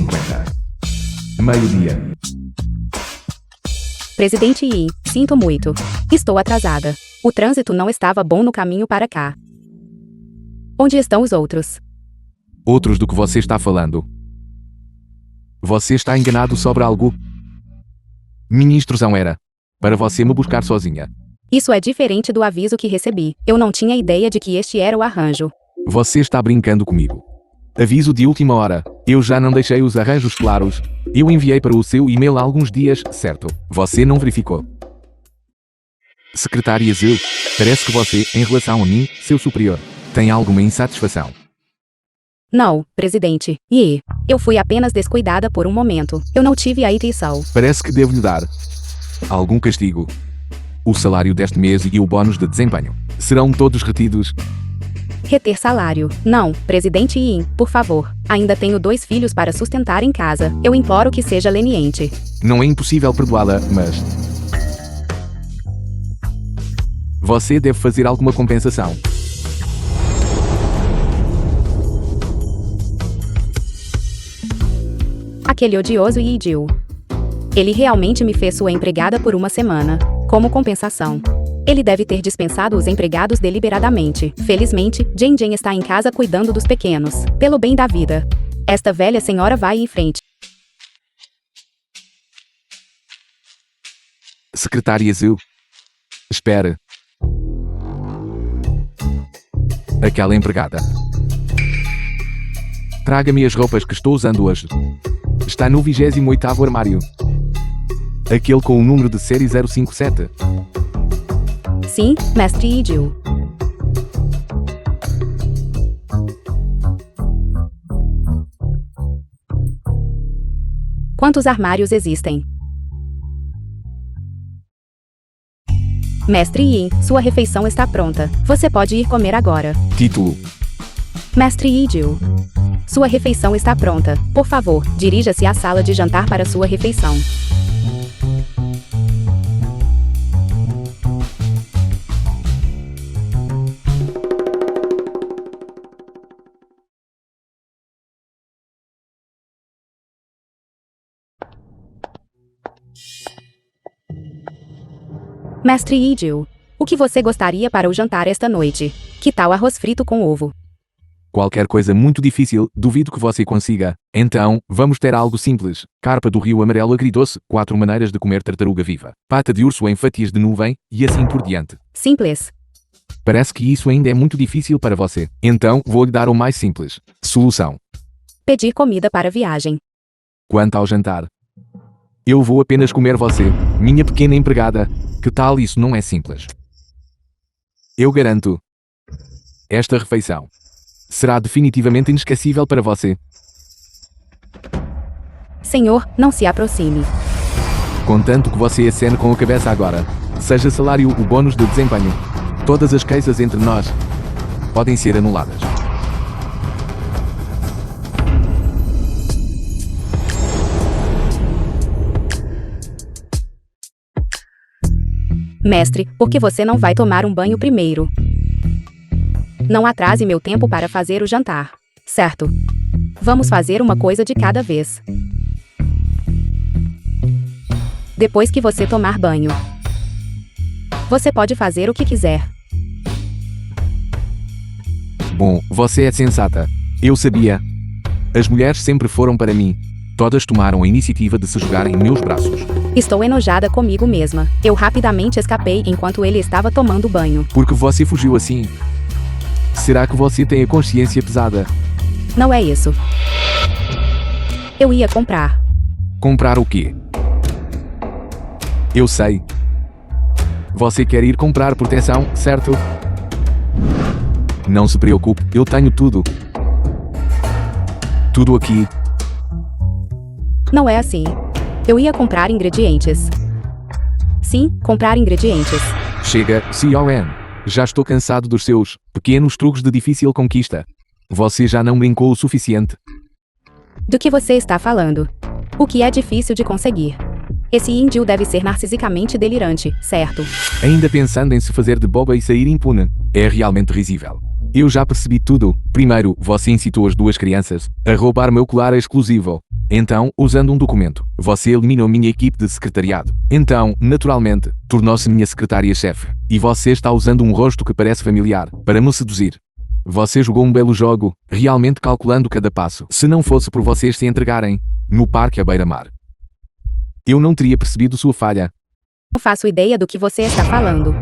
19h50. Meio-dia. Presidente Yi, sinto muito. Estou atrasada. O trânsito não estava bom no caminho para cá. Onde estão os outros? Outros do que você está falando. Você está enganado sobre algo? Minha instrução era para você me buscar sozinha. Isso é diferente do aviso que recebi. Eu não tinha ideia de que este era o arranjo. Você está brincando comigo. Aviso de última hora. Eu já não deixei os arranjos claros. Eu enviei para o seu e-mail há alguns dias, certo? Você não verificou. Secretária Zil, parece que você, em relação a mim, seu superior, tem alguma insatisfação. Não, presidente. Yi, eu fui apenas descuidada por um momento. Eu não tive a intenção. Parece que devo lhe dar algum castigo. O salário deste mês e o bônus de desempenho serão todos retidos. Reter salário. Não, presidente Yi, por favor. Ainda tenho 2 filhos para sustentar em casa. Eu imploro que seja leniente. Não é impossível perdoá-la, mas você deve fazer alguma compensação. Aquele odioso Yi Jiu. Ele realmente me fez sua empregada por uma semana. Como compensação. Ele deve ter dispensado os empregados deliberadamente. Felizmente, Jen está em casa cuidando dos pequenos. Pelo bem da vida. Esta velha senhora vai em frente. Secretária Zil. Espere. Aquela empregada. Traga-me as roupas que estou usando hoje. Está no 28º armário. Aquele com o número de série 057. Sim, mestre Yi Jiu. Quantos armários existem? Mestre Yi, sua refeição está pronta. Você pode ir comer agora. Título. Mestre Yi Jiu. Sua refeição está pronta. Por favor, dirija-se à sala de jantar para sua refeição. Mestre Yi Jiu, o que você gostaria para o jantar esta noite? Que tal arroz frito com ovo? Qualquer coisa muito difícil, duvido que você consiga. Então, vamos ter algo simples. Carpa do rio amarelo agridoce, 4 maneiras de comer tartaruga viva. Pata de urso em fatias de nuvem, e assim por diante. Simples. Parece que isso ainda é muito difícil para você. Então, vou-lhe dar o mais simples. Solução. Pedir comida para viagem. Quanto ao jantar, eu vou apenas comer você, minha pequena empregada. Que tal isso não é simples? Eu garanto. Esta refeição será definitivamente inesquecível para você. Senhor, não se aproxime. Contanto que você acene com a cabeça agora. Seja salário ou bônus de desempenho. Todas as queixas entre nós podem ser anuladas. Mestre, por que você não vai tomar um banho primeiro? Não atrase meu tempo para fazer o jantar. Certo. Vamos fazer uma coisa de cada vez. Depois que você tomar banho, você pode fazer o que quiser. Bom, você é sensata. Eu sabia. As mulheres sempre foram para mim. Todas tomaram a iniciativa de se jogar em meus braços. Estou enojada comigo mesma. Eu rapidamente escapei enquanto ele estava tomando banho. Porque você fugiu assim? Será que você tem a consciência pesada? Não é isso. Eu ia comprar. Comprar o quê? Eu sei. Você quer ir comprar proteção, certo? Não se preocupe, eu tenho tudo. Tudo aqui. Não é assim. Eu ia comprar ingredientes. Sim, comprar ingredientes. Chega, CON. Já estou cansado dos seus pequenos truques de difícil conquista. Você já não brincou o suficiente. Do que você está falando? O que é difícil de conseguir? Esse índio deve ser narcisicamente delirante, certo? Ainda pensando em se fazer de boba e sair impune. É realmente risível. Eu já percebi tudo. Primeiro, você incitou as 2 crianças a roubar meu colar exclusivo. Então, usando um documento, você eliminou minha equipe de secretariado. Então, naturalmente, tornou-se minha secretária-chefe. E você está usando um rosto que parece familiar para me seduzir. Você jogou um belo jogo, realmente calculando cada passo. Se não fosse por vocês se entregarem no parque à beira-mar, eu não teria percebido sua falha. Não faço ideia do que você está falando.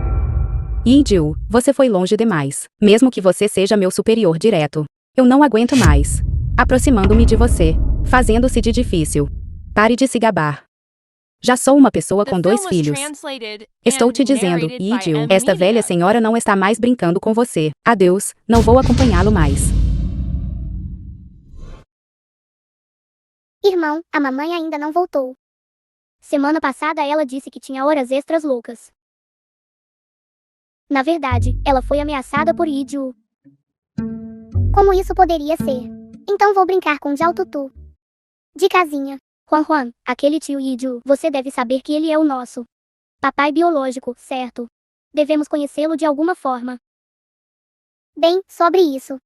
Yi-Ju, você foi longe demais. Mesmo que você seja meu superior direto. Eu não aguento mais. Aproximando-me de você. Fazendo-se de difícil. Pare de se gabar. Já sou uma pessoa com 2 filhos. Estou te dizendo, Yi-Ju, esta velha senhora não está mais brincando com você. Adeus, não vou acompanhá-lo mais. Irmão, a mamãe ainda não voltou. Semana passada ela disse que tinha horas extras loucas. Na verdade, ela foi ameaçada por Yi-Ju. Como isso poderia ser? Então vou brincar com Jiao Tutu. De casinha. Juan, aquele tio Yi-Ju, você deve saber que ele é o nosso papai biológico, certo? Devemos conhecê-lo de alguma forma. Bem, sobre isso.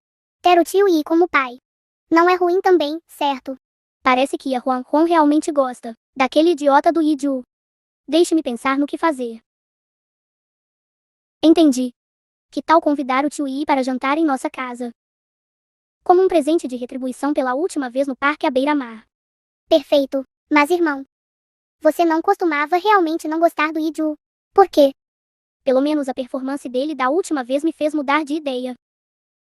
Ter o tio Yi como pai não é ruim também, certo? Parece que a Juan realmente gosta daquele idiota do Yi-Ju. Deixe-me pensar no que fazer. Entendi. Que tal convidar o tio Yi para jantar em nossa casa? Como um presente de retribuição pela última vez no parque à beira-mar. Perfeito. Mas irmão, você não costumava realmente não gostar do Yi-Ju. Por quê? Pelo menos a performance dele da última vez me fez mudar de ideia.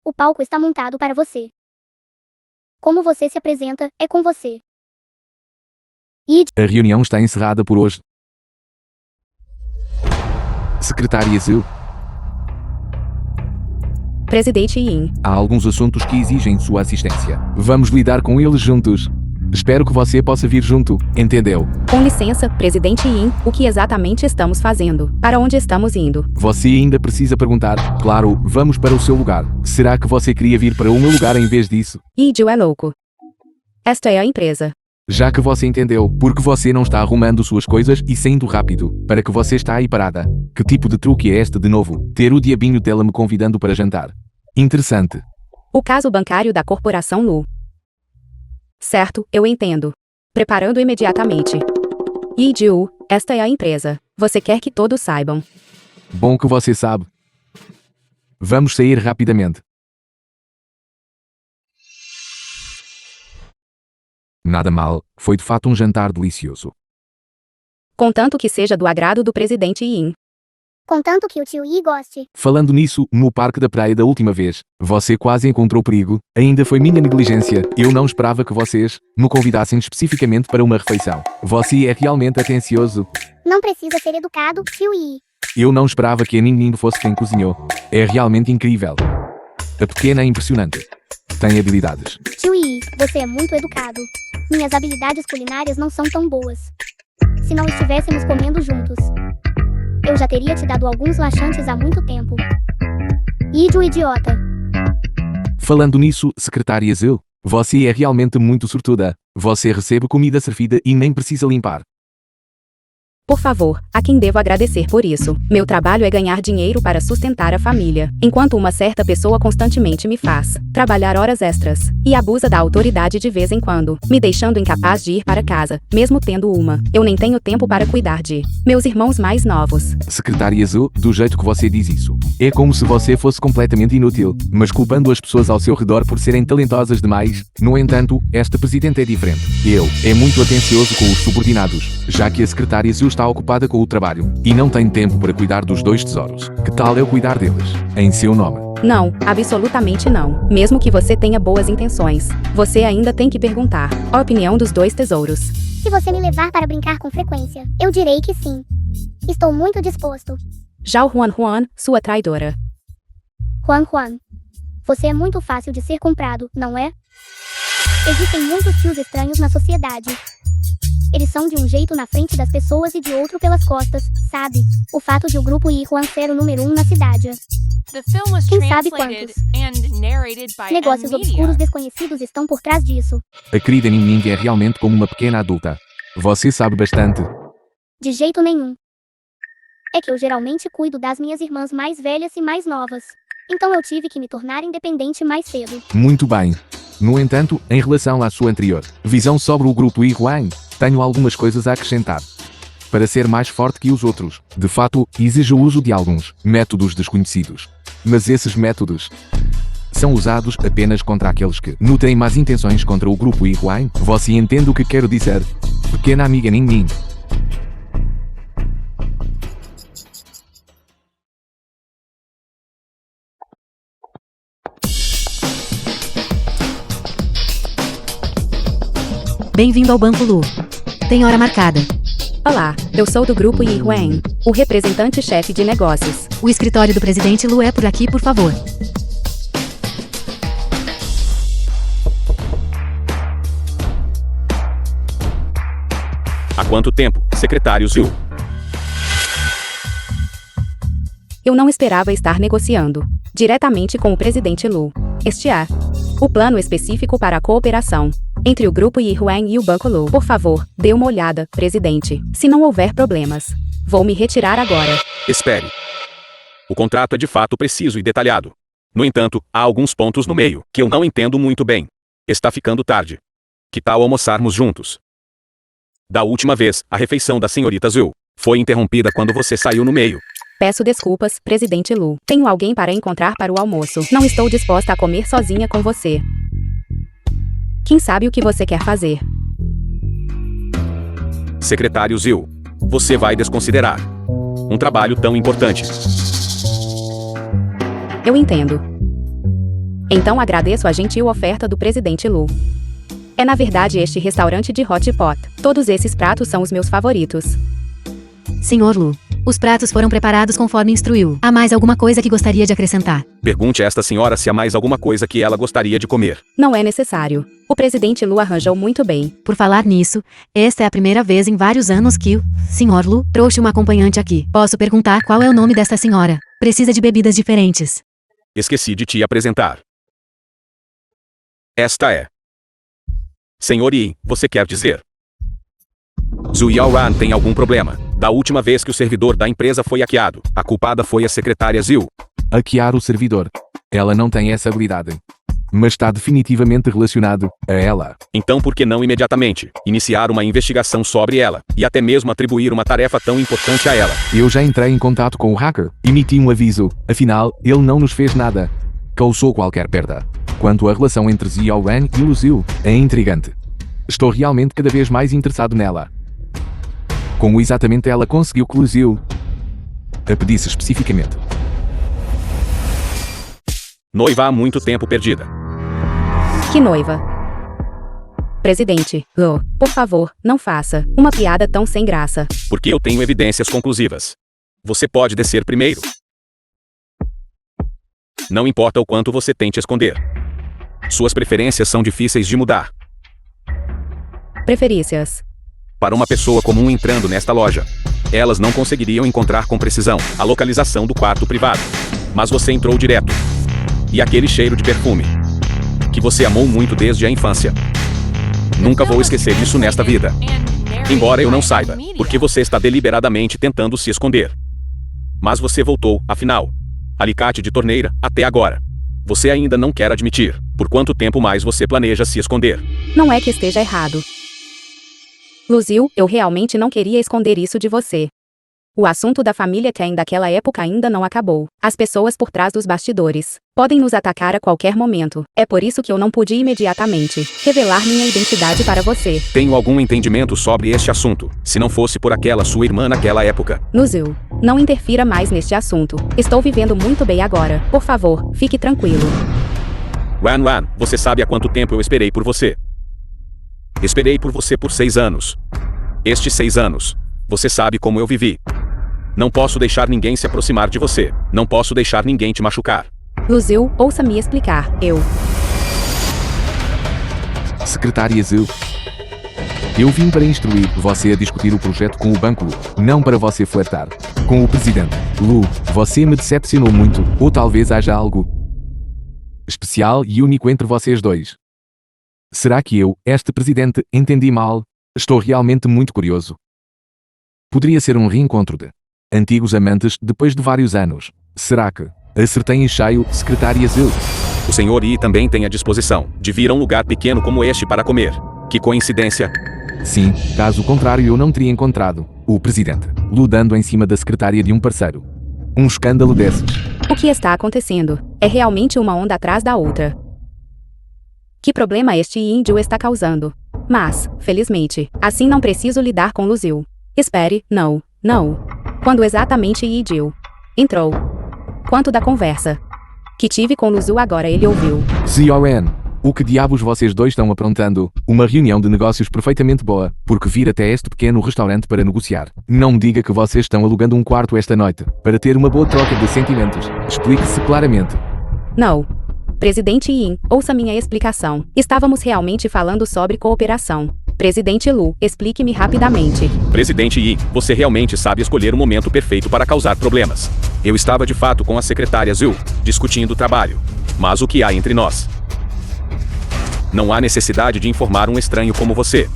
O palco está montado para você. Como você se apresenta, é com você. A reunião está encerrada por hoje. Secretária Zhu, Presidente Yin. há alguns assuntos que exigem sua assistência. Vamos lidar com eles juntos. Espero que você possa vir junto, entendeu? Com licença, Presidente Yin, o que exatamente estamos fazendo? Para onde estamos indo? Você ainda precisa perguntar. Claro, vamos para o seu lugar. Será que você queria vir para o meu lugar em vez disso? Yi-Ju é louco. Esta é a empresa. Já que você entendeu, porque você não está arrumando suas coisas e saindo rápido, para que você está aí parada. Que tipo de truque é este de novo? Ter o diabinho dela me convidando para jantar. Interessante. O caso bancário da Corporação Lu. Certo, eu entendo. Preparando imediatamente. Yi-Ju, esta é a empresa. Você quer que todos saibam. Bom que você sabe. Vamos sair rapidamente. Nada mal, foi de fato um jantar delicioso. Contanto que seja do agrado do Presidente Yin. Contanto que o tio Yi goste. Falando nisso, no parque da praia da última vez, você quase encontrou perigo. Ainda foi minha negligência. Eu não esperava que vocês me convidassem especificamente para uma refeição. Você é realmente atencioso. Não precisa ser educado, tio Yi. Eu não esperava que a Ning fosse quem cozinhou. É realmente incrível. A pequena é impressionante. Tem habilidades. Tio Yi, você é muito educado. Minhas habilidades culinárias não são tão boas. Se não estivéssemos comendo juntos, eu já teria te dado alguns laxantes há muito tempo. Yi-Ju idiota. Falando nisso, secretária Zhu, você é realmente muito sortuda. Você recebe comida servida e nem precisa limpar. Por favor, a quem devo agradecer por isso? Meu trabalho é ganhar dinheiro para sustentar a família, enquanto uma certa pessoa constantemente me faz trabalhar horas extras e abusa da autoridade de vez em quando, me deixando incapaz de ir para casa, mesmo tendo uma. Eu nem tenho tempo para cuidar de meus irmãos mais novos. Secretária Zhu, do jeito que você diz isso, é como se você fosse completamente inútil, mas culpando as pessoas ao seu redor por serem talentosas demais. No entanto, esta presidente é diferente. É muito atencioso com os subordinados, já que a secretária Zhu está ocupada com o trabalho e não tem tempo para cuidar dos 2 tesouros. Que tal eu cuidar deles, em seu nome? Não, absolutamente não. Mesmo que você tenha boas intenções, você ainda tem que perguntar a opinião dos 2 tesouros. Se você me levar para brincar com frequência, eu direi que sim. Estou muito disposto. Zhao Juan, sua traidora. Juan, você é muito fácil de ser comprado, não é? Existem muitos tios estranhos na sociedade. Eles são de um jeito na frente das pessoas e de outro pelas costas, sabe? O fato de o grupo Yi Juan ser o número 1 na cidade. Quem sabe quantos negócios obscuros desconhecidos estão por trás disso. A querida Ning é realmente como uma pequena adulta. Você sabe bastante. De jeito nenhum. É que eu geralmente cuido das minhas irmãs mais velhas e mais novas. Então eu tive que me tornar independente mais cedo. Muito bem. No entanto, em relação à sua anterior visão sobre o grupo Yuan, tenho algumas coisas a acrescentar. Para ser mais forte que os outros, de fato, exige o uso de alguns métodos desconhecidos. Mas esses métodos são usados apenas contra aqueles que nutrem más intenções contra o grupo Yuan. Você entende o que quero dizer? Pequena amiga Nin. Bem-vindo ao Banco Lu. Tem hora marcada. Olá, eu sou do grupo Yuan, o representante-chefe de negócios. O escritório do presidente Lu é por aqui, por favor. Há quanto tempo, secretário Zhu? Eu não esperava estar negociando diretamente com o presidente Lu. Este é o plano específico para a cooperação entre o grupo Yuan e o Banco Lu. Por favor, dê uma olhada, presidente. Se não houver problemas, vou me retirar agora. Espere. O contrato é de fato preciso e detalhado. No entanto, há alguns pontos no meio que eu não entendo muito bem. Está ficando tarde. Que tal almoçarmos juntos? Da última vez, a refeição da senhorita Zhu foi interrompida quando você saiu no meio. Peço desculpas, presidente Lu. Tenho alguém para encontrar para o almoço. Não estou disposta a comer sozinha com você. Quem sabe o que você quer fazer? Secretário Zhu, você vai desconsiderar um trabalho tão importante. Eu entendo. Então agradeço a gentil oferta do presidente Lu. É na verdade este restaurante de hot pot. Todos esses pratos são os meus favoritos. Senhor Lu, os pratos foram preparados conforme instruiu. Há mais alguma coisa que gostaria de acrescentar? Pergunte a esta senhora se há mais alguma coisa que ela gostaria de comer. Não é necessário. O presidente Lu arranjou muito bem. Por falar nisso, esta é a primeira vez em vários anos que o Sr. Lu trouxe uma acompanhante aqui. Posso perguntar qual é o nome desta senhora? Precisa de bebidas diferentes. Esqueci de te apresentar. Esta é. Senhor Yi, você quer dizer? Zhu Yaoran tem algum problema. Da última vez que o servidor da empresa foi hackeado, a culpada foi a secretária Zhu. Hackear o servidor. Ela não tem essa habilidade. Mas está definitivamente relacionado a ela. Então por que não imediatamente iniciar uma investigação sobre ela, e até mesmo atribuir uma tarefa tão importante a ela? Eu já entrei em contato com o hacker. Emiti um aviso. Afinal, ele não nos fez nada. Causou qualquer perda. Quanto à relação entre Xiaoran e Lu Zhu, é intrigante. Estou realmente cada vez mais interessado nela. Como exatamente ela conseguiu que Lu Zhu a pedisse especificamente? Noiva há muito tempo perdida. Que noiva? Presidente Lu, por favor, não faça uma piada tão sem graça. Porque eu tenho evidências conclusivas. Você pode descer primeiro. Não importa o quanto você tente esconder. Suas preferências são difíceis de mudar. Preferências. Para uma pessoa comum entrando nesta loja, elas não conseguiriam encontrar com precisão a localização do quarto privado. Mas você entrou direto. E aquele cheiro de perfume que você amou muito desde a infância. Nunca vou esquecer disso nesta vida. Embora eu não saiba, porque você está deliberadamente tentando se esconder. Mas você voltou, afinal. Alicate de torneira, até agora. Você ainda não quer admitir por quanto tempo mais você planeja se esconder. Não é que esteja errado. Lu Zhu, eu realmente não queria esconder isso de você. O assunto da família Tang daquela época ainda não acabou. As pessoas por trás dos bastidores podem nos atacar a qualquer momento. É por isso que eu não pude imediatamente revelar minha identidade para você. Tenho algum entendimento sobre este assunto, se não fosse por aquela sua irmã naquela época. Lu Zhu, não interfira mais neste assunto. Estou vivendo muito bem agora. Por favor, fique tranquilo. Wan, você sabe há quanto tempo eu esperei por você? Esperei por você por 6 anos. Estes 6 anos, você sabe como eu vivi. Não posso deixar ninguém se aproximar de você. Não posso deixar ninguém te machucar. Lu Zhu, ouça-me explicar. Secretária Zhu. Eu vim para instruir você a discutir o projeto com o Banco Lu, não para você flertar com o presidente. Lu, você me decepcionou muito, ou talvez haja algo especial e único entre vocês dois. Será que eu, este presidente, entendi mal? Estou realmente muito curioso. Poderia ser um reencontro de antigos amantes depois de vários anos. Será que acertei em cheio, secretária Zhu? O Sr. Yi também tem a disposição de vir a um lugar pequeno como este para comer. Que coincidência. Sim, caso contrário eu não teria encontrado o presidente ludando em cima da secretária de um parceiro. Um escândalo desses. O que está acontecendo? É realmente uma onda atrás da outra. Que problema este índio está causando? Mas, felizmente, assim não preciso lidar com Luzil. Espere, não. Quando exatamente Jill entrou? Quanto da conversa que tive com Luzil agora ele ouviu? Zioren, o que diabos vocês dois estão aprontando? Uma reunião de negócios perfeitamente boa, porque vir até este pequeno restaurante para negociar. Não me diga que vocês estão alugando um quarto esta noite, para ter uma boa troca de sentimentos. Explique-se claramente. Não. Presidente Yin, ouça minha explicação. Estávamos realmente falando sobre cooperação. Presidente Lu, explique-me rapidamente. Presidente Yi, você realmente sabe escolher o momento perfeito para causar problemas. Eu estava de fato com a secretária Zhu, discutindo o trabalho. Mas o que há entre nós? Não há necessidade de informar um estranho como você.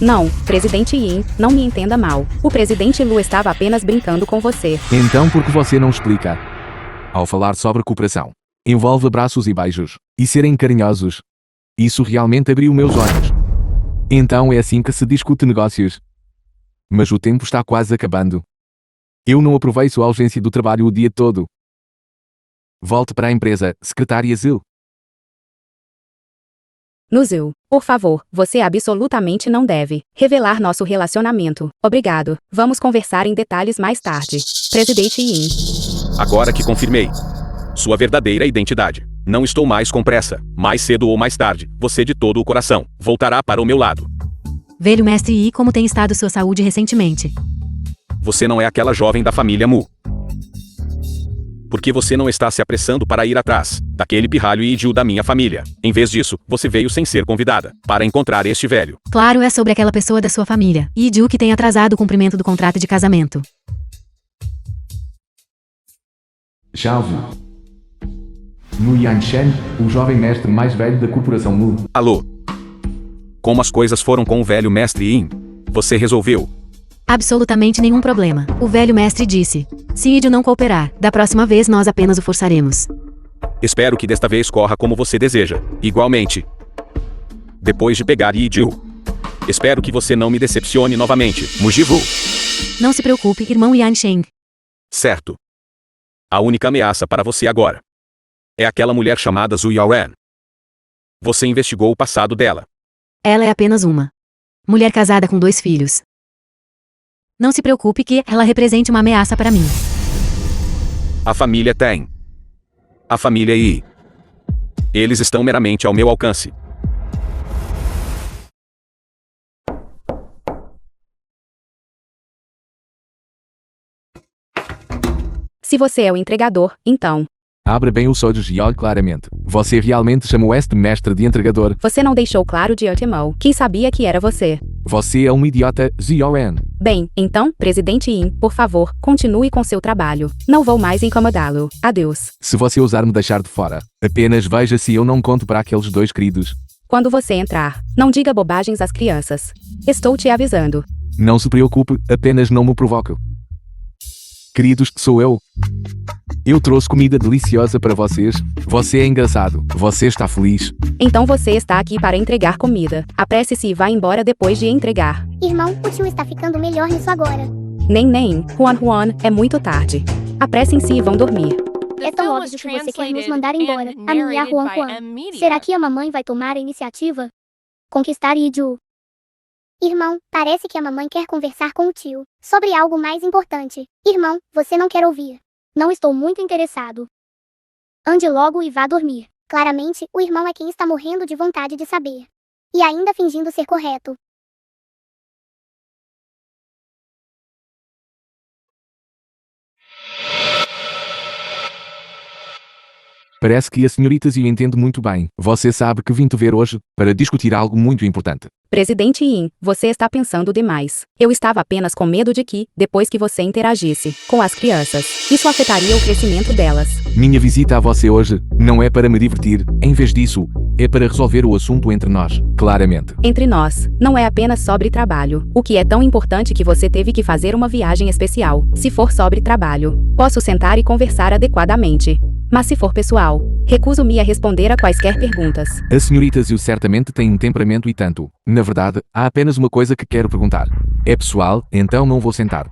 Não, Presidente Yin, não me entenda mal. O Presidente Lu estava apenas brincando com você. Então por que você não explica? Ao falar sobre cooperação, envolve abraços e beijos, e serem carinhosos. Isso realmente abriu meus olhos. Então é assim que se discute negócios. Mas o tempo está quase acabando. Eu não aproveito a ausência do trabalho o dia todo. Volte para a empresa, secretária Zil. Luzil, por favor, você absolutamente não deve revelar nosso relacionamento. Obrigado. Vamos conversar em detalhes mais tarde. Presidente Yin. Agora que confirmei sua verdadeira identidade, não estou mais com pressa. Mais cedo ou mais tarde, você de todo o coração voltará para o meu lado. Velho mestre Yi, como tem estado sua saúde recentemente? Você não é aquela jovem da família Mu. Por que você não está se apressando para ir atrás daquele pirralho e idiota da minha família? Em vez disso, você veio sem ser convidada para encontrar este velho. Claro, é sobre aquela pessoa da sua família, Yi que tem atrasado o cumprimento do contrato de casamento. Chave. Nu Yanshen, o jovem mestre mais velho da corporação Mu. Alô? Como as coisas foram com o velho mestre Yin? Você resolveu? Absolutamente nenhum problema. O velho mestre disse: se Yi não cooperar, da próxima vez nós apenas o forçaremos. Espero que desta vez corra como você deseja. Igualmente. Depois de pegar Yi Jiu. Espero que você não me decepcione novamente. Mujivu. Não se preocupe, irmão Yansheng. Certo. A única ameaça para você agora é aquela mulher chamada Zhu Yaoren. Você investigou o passado dela. Ela é apenas uma mulher casada com 2 filhos. Não se preocupe que ela represente uma ameaça para mim. A família tem. A família Yi. Eles estão meramente ao meu alcance. Se você é o entregador, então. Abra bem os olhos e olhe claramente. Você realmente chamou este mestre de entregador? Você não deixou claro de antemão. Quem sabia que era você? Você é um idiota, Zioren. Bem, então, Presidente Yin, por favor, continue com seu trabalho. Não vou mais incomodá-lo. Adeus. Se você ousar me deixar de fora, apenas veja se eu não conto para aqueles 2 queridos. Quando você entrar, não diga bobagens às crianças. Estou te avisando. Não se preocupe, apenas não me provoque. Queridos, sou eu. Eu trouxe comida deliciosa para vocês. Você é engraçado. Você está feliz. Então você está aqui para entregar comida. Apresse-se e vá embora depois de entregar. Irmão, o tio está ficando melhor nisso agora. Nem. Juan, é muito tarde. Apressem-se e vão dormir. É tão óbvio que você quer nos mandar embora. A minha Juan. Será que a mamãe vai tomar a iniciativa? Conquistar Iju. Irmão, parece que a mamãe quer conversar com o tio sobre algo mais importante. Irmão, você não quer ouvir. Não estou muito interessado. Ande logo e vá dormir. Claramente, o irmão é quem está morrendo de vontade de saber. E ainda fingindo ser correto. Parece que a senhorita Zio entende muito bem. Você sabe que vim te ver hoje para discutir algo muito importante. Presidente Yin, você está pensando demais. Eu estava apenas com medo de que, depois que você interagisse com as crianças, isso afetaria o crescimento delas. Minha visita a você hoje não é para me divertir. Em vez disso, é para resolver o assunto entre nós, claramente. Entre nós, não é apenas sobre trabalho. O que é tão importante que você teve que fazer uma viagem especial. Se for sobre trabalho, posso sentar e conversar adequadamente. Mas se for pessoal, recuso-me a responder a quaisquer perguntas. A senhorita Zhu certamente tem um temperamento e tanto. Na verdade, há apenas uma coisa que quero perguntar. É pessoal, então não vou sentar.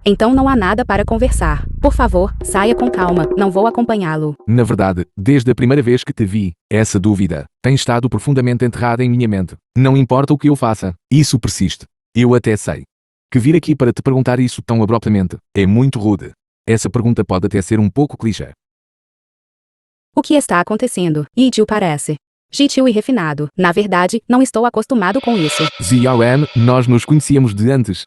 Então não há nada para conversar. Por favor, saia com calma, não vou acompanhá-lo. Na verdade, desde a primeira vez que te vi, essa dúvida tem estado profundamente enterrada em minha mente. Não importa o que eu faça, isso persiste. Eu até sei que vir aqui para te perguntar isso tão abruptamente é muito rude. Essa pergunta pode até ser um pouco clichê. O que está acontecendo? Yijiu parece gentil e refinado. Na verdade, não estou acostumado com isso. Ziyaoan, nós nos conhecíamos de antes.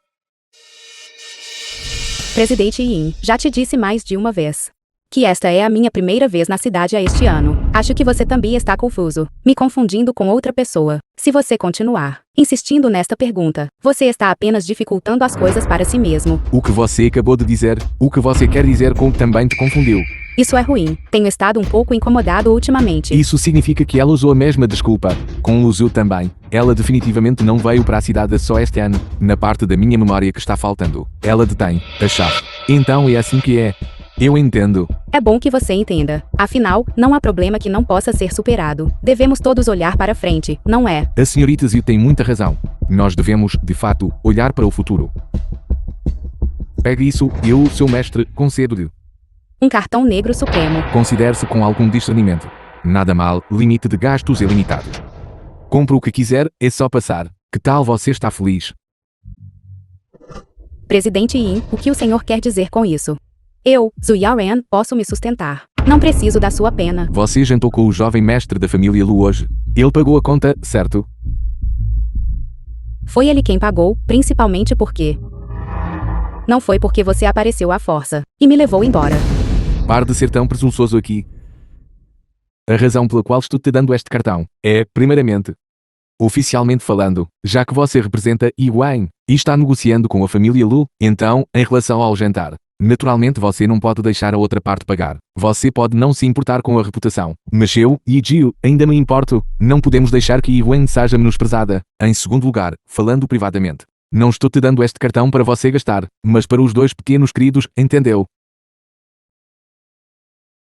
Presidente Yin, já te disse mais de uma vez que esta é a minha primeira vez na cidade este ano. Acho que você também está confuso, me confundindo com outra pessoa. Se você continuar insistindo nesta pergunta, você está apenas dificultando as coisas para si mesmo. O que você acabou de dizer, o que você quer dizer com também te confundiu. Isso é ruim. Tenho estado um pouco incomodado ultimamente. Isso significa que ela usou a mesma desculpa. Com o Zhu também. Ela definitivamente não veio para a cidade só este ano. Na parte da minha memória que está faltando, ela detém a chave. Então é assim que é. Eu entendo. É bom que você entenda. Afinal, não há problema que não possa ser superado. Devemos todos olhar para frente, não é? A senhorita Zhu tem muita razão. Nós devemos, de fato, olhar para o futuro. Pegue isso, eu, seu mestre, concedo-lhe. Um cartão negro supremo. Considere-se com algum discernimento. Nada mal, limite de gastos ilimitado. Compre o que quiser, é só passar. Que tal você está feliz? Presidente Yin, o que o senhor quer dizer com isso? Eu, Zhu Yaoren, posso me sustentar. Não preciso da sua pena. Você jantou com o jovem mestre da família Lu hoje. Ele pagou a conta, certo? Foi ele quem pagou, principalmente porque... Não foi porque você apareceu à força e me levou embora. Pare de ser tão presunçoso aqui. A razão pela qual estou te dando este cartão é, primeiramente, oficialmente falando, já que você representa Yuan e está negociando com a família Lu, então, em relação ao jantar, naturalmente você não pode deixar a outra parte pagar. Você pode não se importar com a reputação, mas eu, Yijiu, ainda me importo. Não podemos deixar que Yuan seja menosprezada. Em segundo lugar, falando privatamente, não estou te dando este cartão para você gastar, mas para os dois pequenos queridos, entendeu?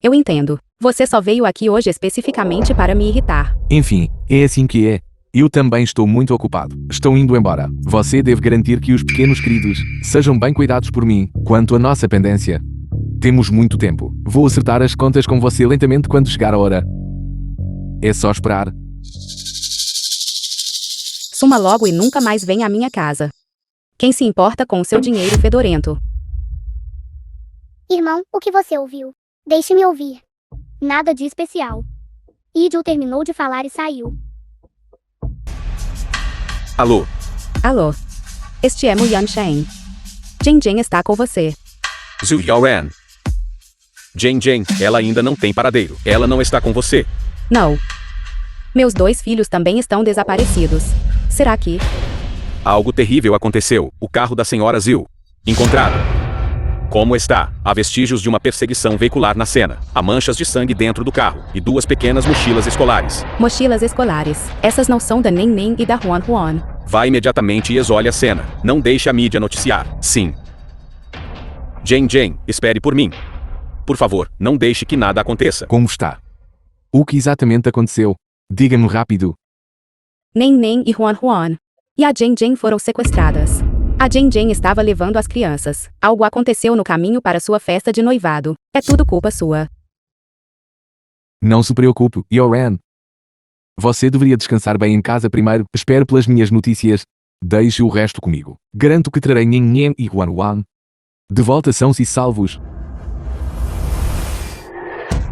Eu entendo. Você só veio aqui hoje especificamente para me irritar. Enfim, é assim que é. Eu também estou muito ocupado. Estou indo embora. Você deve garantir que os pequenos queridos sejam bem cuidados por mim. Quanto à nossa pendência, temos muito tempo. Vou acertar as contas com você lentamente quando chegar a hora. É só esperar. Suma logo e nunca mais venha à minha casa. Quem se importa com o seu dinheiro fedorento? Irmão, o que você ouviu? Deixe-me ouvir. Nada de especial. Yijiu terminou de falar e saiu. Alô? Alô? Este é Mu Yanshen. Jing está com você. Zhu Yaoren. Jing, ela ainda não tem paradeiro. Ela não está com você. Não. Meus dois filhos também estão desaparecidos. Será que... Algo terrível aconteceu. O carro da senhora Zhu. Encontrado. Como está? Há vestígios de uma perseguição veicular na cena. Há manchas de sangue dentro do carro e duas pequenas mochilas escolares. Mochilas escolares. Essas não são da Nen e da Huan. Vá imediatamente e exole a cena. Não deixe a mídia noticiar. Sim. Jing, espere por mim. Por favor, não deixe que nada aconteça. Como está? O que exatamente aconteceu? Diga-me rápido. Nen e Huan. E a Jing foram sequestradas. A Jing estava levando as crianças. Algo aconteceu no caminho para sua festa de noivado. É tudo culpa sua. Não se preocupe, Yoran. Você deveria descansar bem em casa primeiro. Espere pelas minhas notícias. Deixe o resto comigo. Garanto que trarei Nen e Huan de volta sãos e salvos.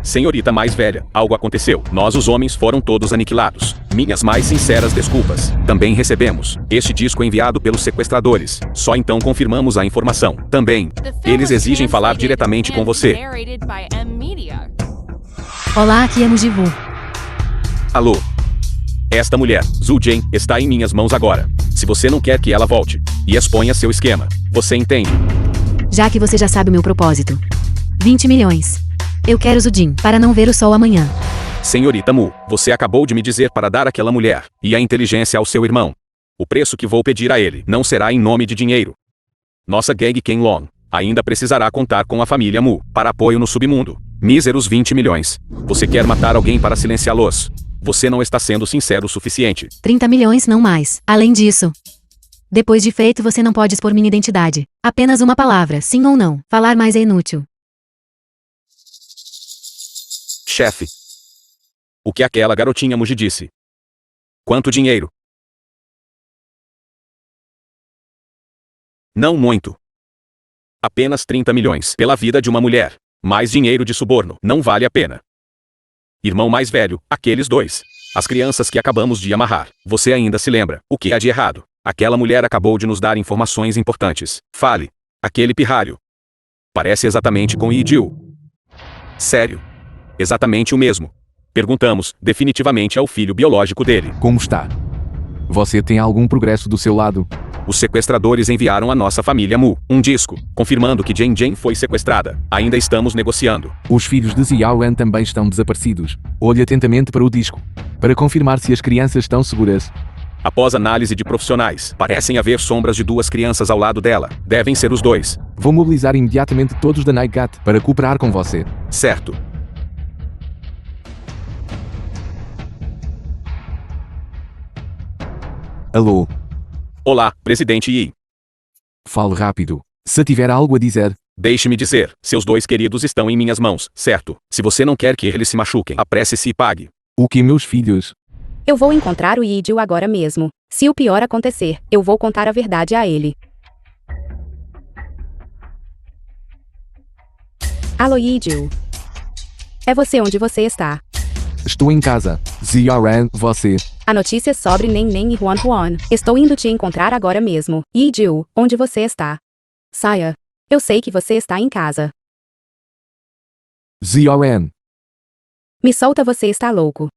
Senhorita mais velha, algo aconteceu. Nós os homens foram todos aniquilados. Minhas mais sinceras desculpas. Também recebemos este disco enviado pelos sequestradores. Só então confirmamos a informação. Também, eles exigem falar diretamente com você. Olá, aqui é Mujivu. Alô? Esta mulher, Zhu Jing, está em minhas mãos agora. Se você não quer que ela volte e exponha seu esquema, você entende? Já que você já sabe o meu propósito. 20 milhões. Eu quero Zudin para não ver o sol amanhã. Senhorita Mu, você acabou de me dizer para dar àquela mulher e a inteligência ao seu irmão. O preço que vou pedir a ele não será em nome de dinheiro. Nossa gangue Kenlong ainda precisará contar com a família Mu para apoio no submundo. Míseros 20 milhões. Você quer matar alguém para silenciá-los? Você não está sendo sincero o suficiente. 30 milhões não mais. Além disso, depois de feito você não pode expor minha identidade. Apenas uma palavra, sim ou não. Falar mais é inútil. Chefe. O que aquela garotinha Muji disse? Quanto dinheiro? Não muito. Apenas 30 milhões pela vida de uma mulher. Mais dinheiro de suborno. Não vale a pena. Irmão mais velho, aqueles dois. As crianças que acabamos de amarrar. Você ainda se lembra. O que há de errado? Aquela mulher acabou de nos dar informações importantes. Fale. Aquele pirralho. Parece exatamente com Idil. Sério. Exatamente o mesmo. Perguntamos, definitivamente é o filho biológico dele. Como está? Você tem algum progresso do seu lado? Os sequestradores enviaram à nossa família Mu um disco, confirmando que Jen Jen foi sequestrada. Ainda estamos negociando. Os filhos de Xiaoan também estão desaparecidos. Olhe atentamente para o disco, para confirmar se as crianças estão seguras. Após análise de profissionais, parecem haver sombras de duas crianças ao lado dela. Devem ser os dois. Vou mobilizar imediatamente todos da Nightgat para cooperar com você. Certo. Alô? Olá, presidente Yi. Fale rápido. Se tiver algo a dizer. Deixe-me dizer, seus dois queridos estão em minhas mãos, certo? Se você não quer que eles se machuquem, apresse-se e pague. O que meus filhos? Eu vou encontrar o Idil agora mesmo. Se o pior acontecer, eu vou contar a verdade a ele. Alô, Idil. É você onde você está? Estou em casa. Xiaoran, você. A notícia sobre Nen Nen e Huan Huan. Estou indo te encontrar agora mesmo. Idil, onde você está? Saia. Eu sei que você está em casa. Xiaoran. Me solta, você está louco.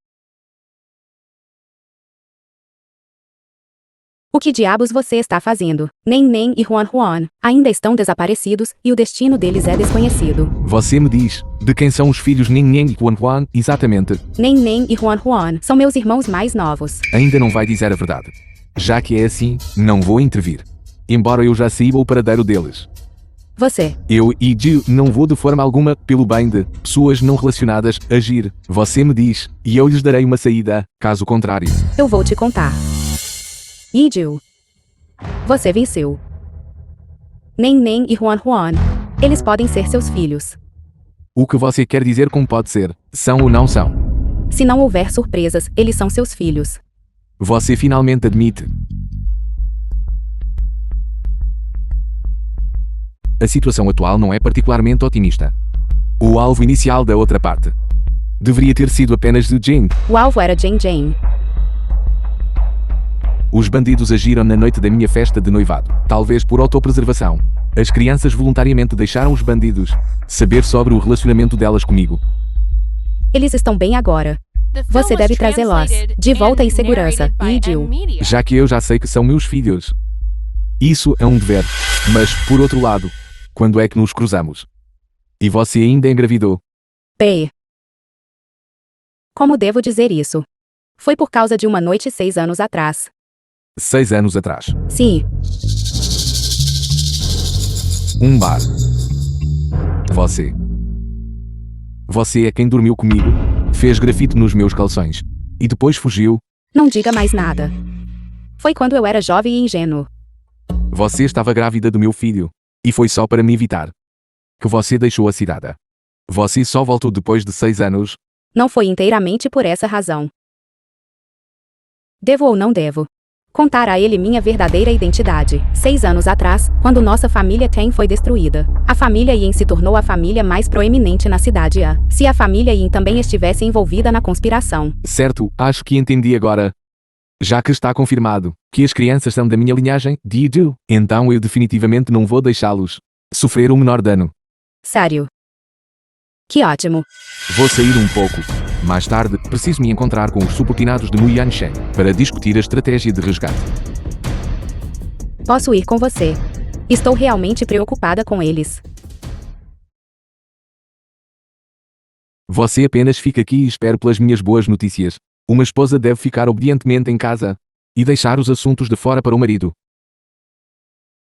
O que diabos você está fazendo? Nen Nen e Huan Huan ainda estão desaparecidos e o destino deles é desconhecido. Você me diz, de quem são os filhos Nen Nen e Huan Huan, exatamente? Nen Nen e Huan Huan são meus irmãos mais novos. Ainda não vai dizer a verdade. Já que é assim, não vou intervir. Embora eu já saiba o paradeiro deles. Você. Eu e Jill não vou de forma alguma, pelo bem de pessoas não relacionadas, agir. Você me diz, e eu lhes darei uma saída, caso contrário. Eu vou te contar. Idil. Você venceu. Nen Nen e Huan Huan. Eles podem ser seus filhos. O que você quer dizer com pode ser, são ou não são? Se não houver surpresas, eles são seus filhos. Você finalmente admite. A situação atual não é particularmente otimista. O alvo inicial da outra parte deveria ter sido apenas de Jin. O alvo era Jen Jen. Os bandidos agiram na noite da minha festa de noivado, talvez por autopreservação. As crianças voluntariamente deixaram os bandidos saber sobre o relacionamento delas comigo. Eles estão bem agora. Você deve trazê-los de volta em segurança, Idil. Já que eu já sei que são meus filhos. Isso é um dever. Mas, por outro lado, quando é que nos cruzamos? E você ainda engravidou? P. Como devo dizer isso? Foi por causa de uma noite 6 anos atrás. 6 anos atrás. Sim. Um bar. Você. Você é quem dormiu comigo, fez grafite nos meus calções. E depois fugiu. Não diga mais nada. Foi quando eu era jovem e ingênuo. Você estava grávida do meu filho. E foi só para me evitar que você deixou a cidade. Você só voltou depois de 6 anos. Não foi inteiramente por essa razão. Devo ou não devo contar a ele minha verdadeira identidade. 6 anos atrás, quando nossa família Ten foi destruída, a família Yin se tornou a família mais proeminente na cidade. Se a família Yin também estivesse envolvida na conspiração. Certo, acho que entendi agora. Já que está confirmado que as crianças são da minha linhagem, Didu, então eu definitivamente não vou deixá-los sofrer o menor dano. Sério? Que ótimo. Vou sair um pouco. Mais tarde, preciso me encontrar com os subordinados de Mu Yanshen para discutir a estratégia de resgate. Posso ir com você. Estou realmente preocupada com eles. Você apenas fica aqui e espera pelas minhas boas notícias. Uma esposa deve ficar obedientemente em casa e deixar os assuntos de fora para o marido.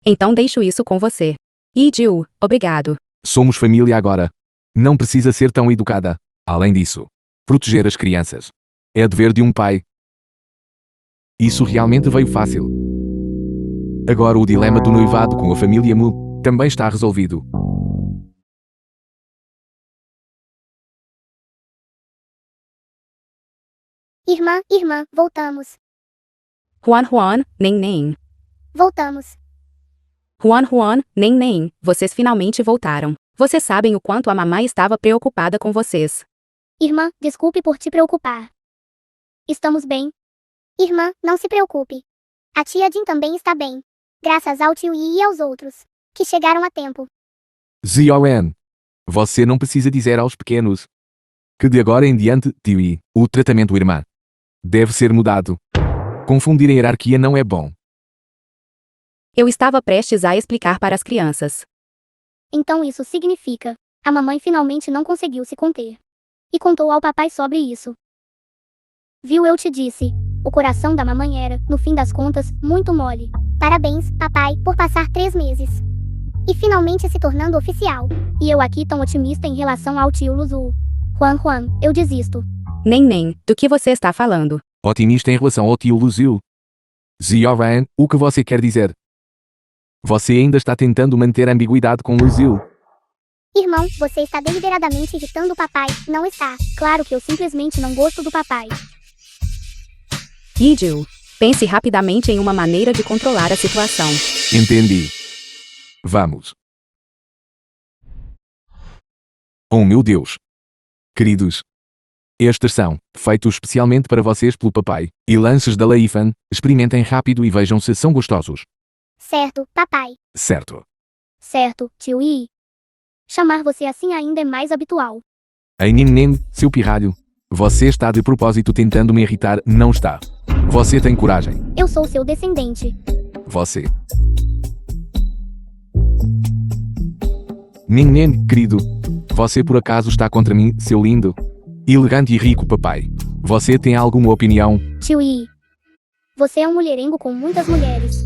Então deixo isso com você. Idil, obrigado. Somos família agora. Não precisa ser tão educada. Além disso, proteger as crianças é dever de um pai. Isso realmente veio fácil. Agora o dilema do noivado com a família Mu também está resolvido. Irmã, voltamos. Juan, nem. Voltamos. Juan, nem. Vocês finalmente voltaram. Vocês sabem o quanto a mamãe estava preocupada com vocês. Irmã, desculpe por te preocupar. Estamos bem. Irmã, não se preocupe. A tia Jean também está bem. Graças ao tio Yi e aos outros, que chegaram a tempo. Zioan, você não precisa dizer aos pequenos que de agora em diante, tio Yi, o tratamento irmã deve ser mudado. Confundir a hierarquia não é bom. Eu estava prestes a explicar para as crianças. Então isso significa, a mamãe finalmente não conseguiu se conter. E contou ao papai sobre isso. Viu, eu te disse, o coração da mamãe era, no fim das contas, muito mole. Parabéns, papai, por passar 3 meses. E finalmente se tornando oficial. E eu aqui tão otimista em relação ao tio Luzu. Juan, eu desisto. Nem, do que você está falando? Otimista em relação ao tio Luzil. Zioan, o que você quer dizer? Você ainda está tentando manter a ambiguidade com Luzil. Irmão, você está deliberadamente irritando o papai, não está? Claro que eu simplesmente não gosto do papai. Yijiu, pense rapidamente em uma maneira de controlar a situação. Entendi. Vamos. Oh meu Deus. Queridos. Estes são feitos especialmente para vocês pelo papai. E lanches da Leifan, experimentem rápido e vejam se são gostosos. Certo, papai. Certo. Certo, tio Yi. Chamar você assim ainda é mais habitual. Ei nem, seu pirralho. Você está de propósito tentando me irritar, não está? Você tem coragem. Eu sou seu descendente. Você. Nem, querido. Você por acaso está contra mim, seu lindo? Elegante e rico papai. Você tem alguma opinião? Tio Yi. Você é um mulherengo com muitas mulheres.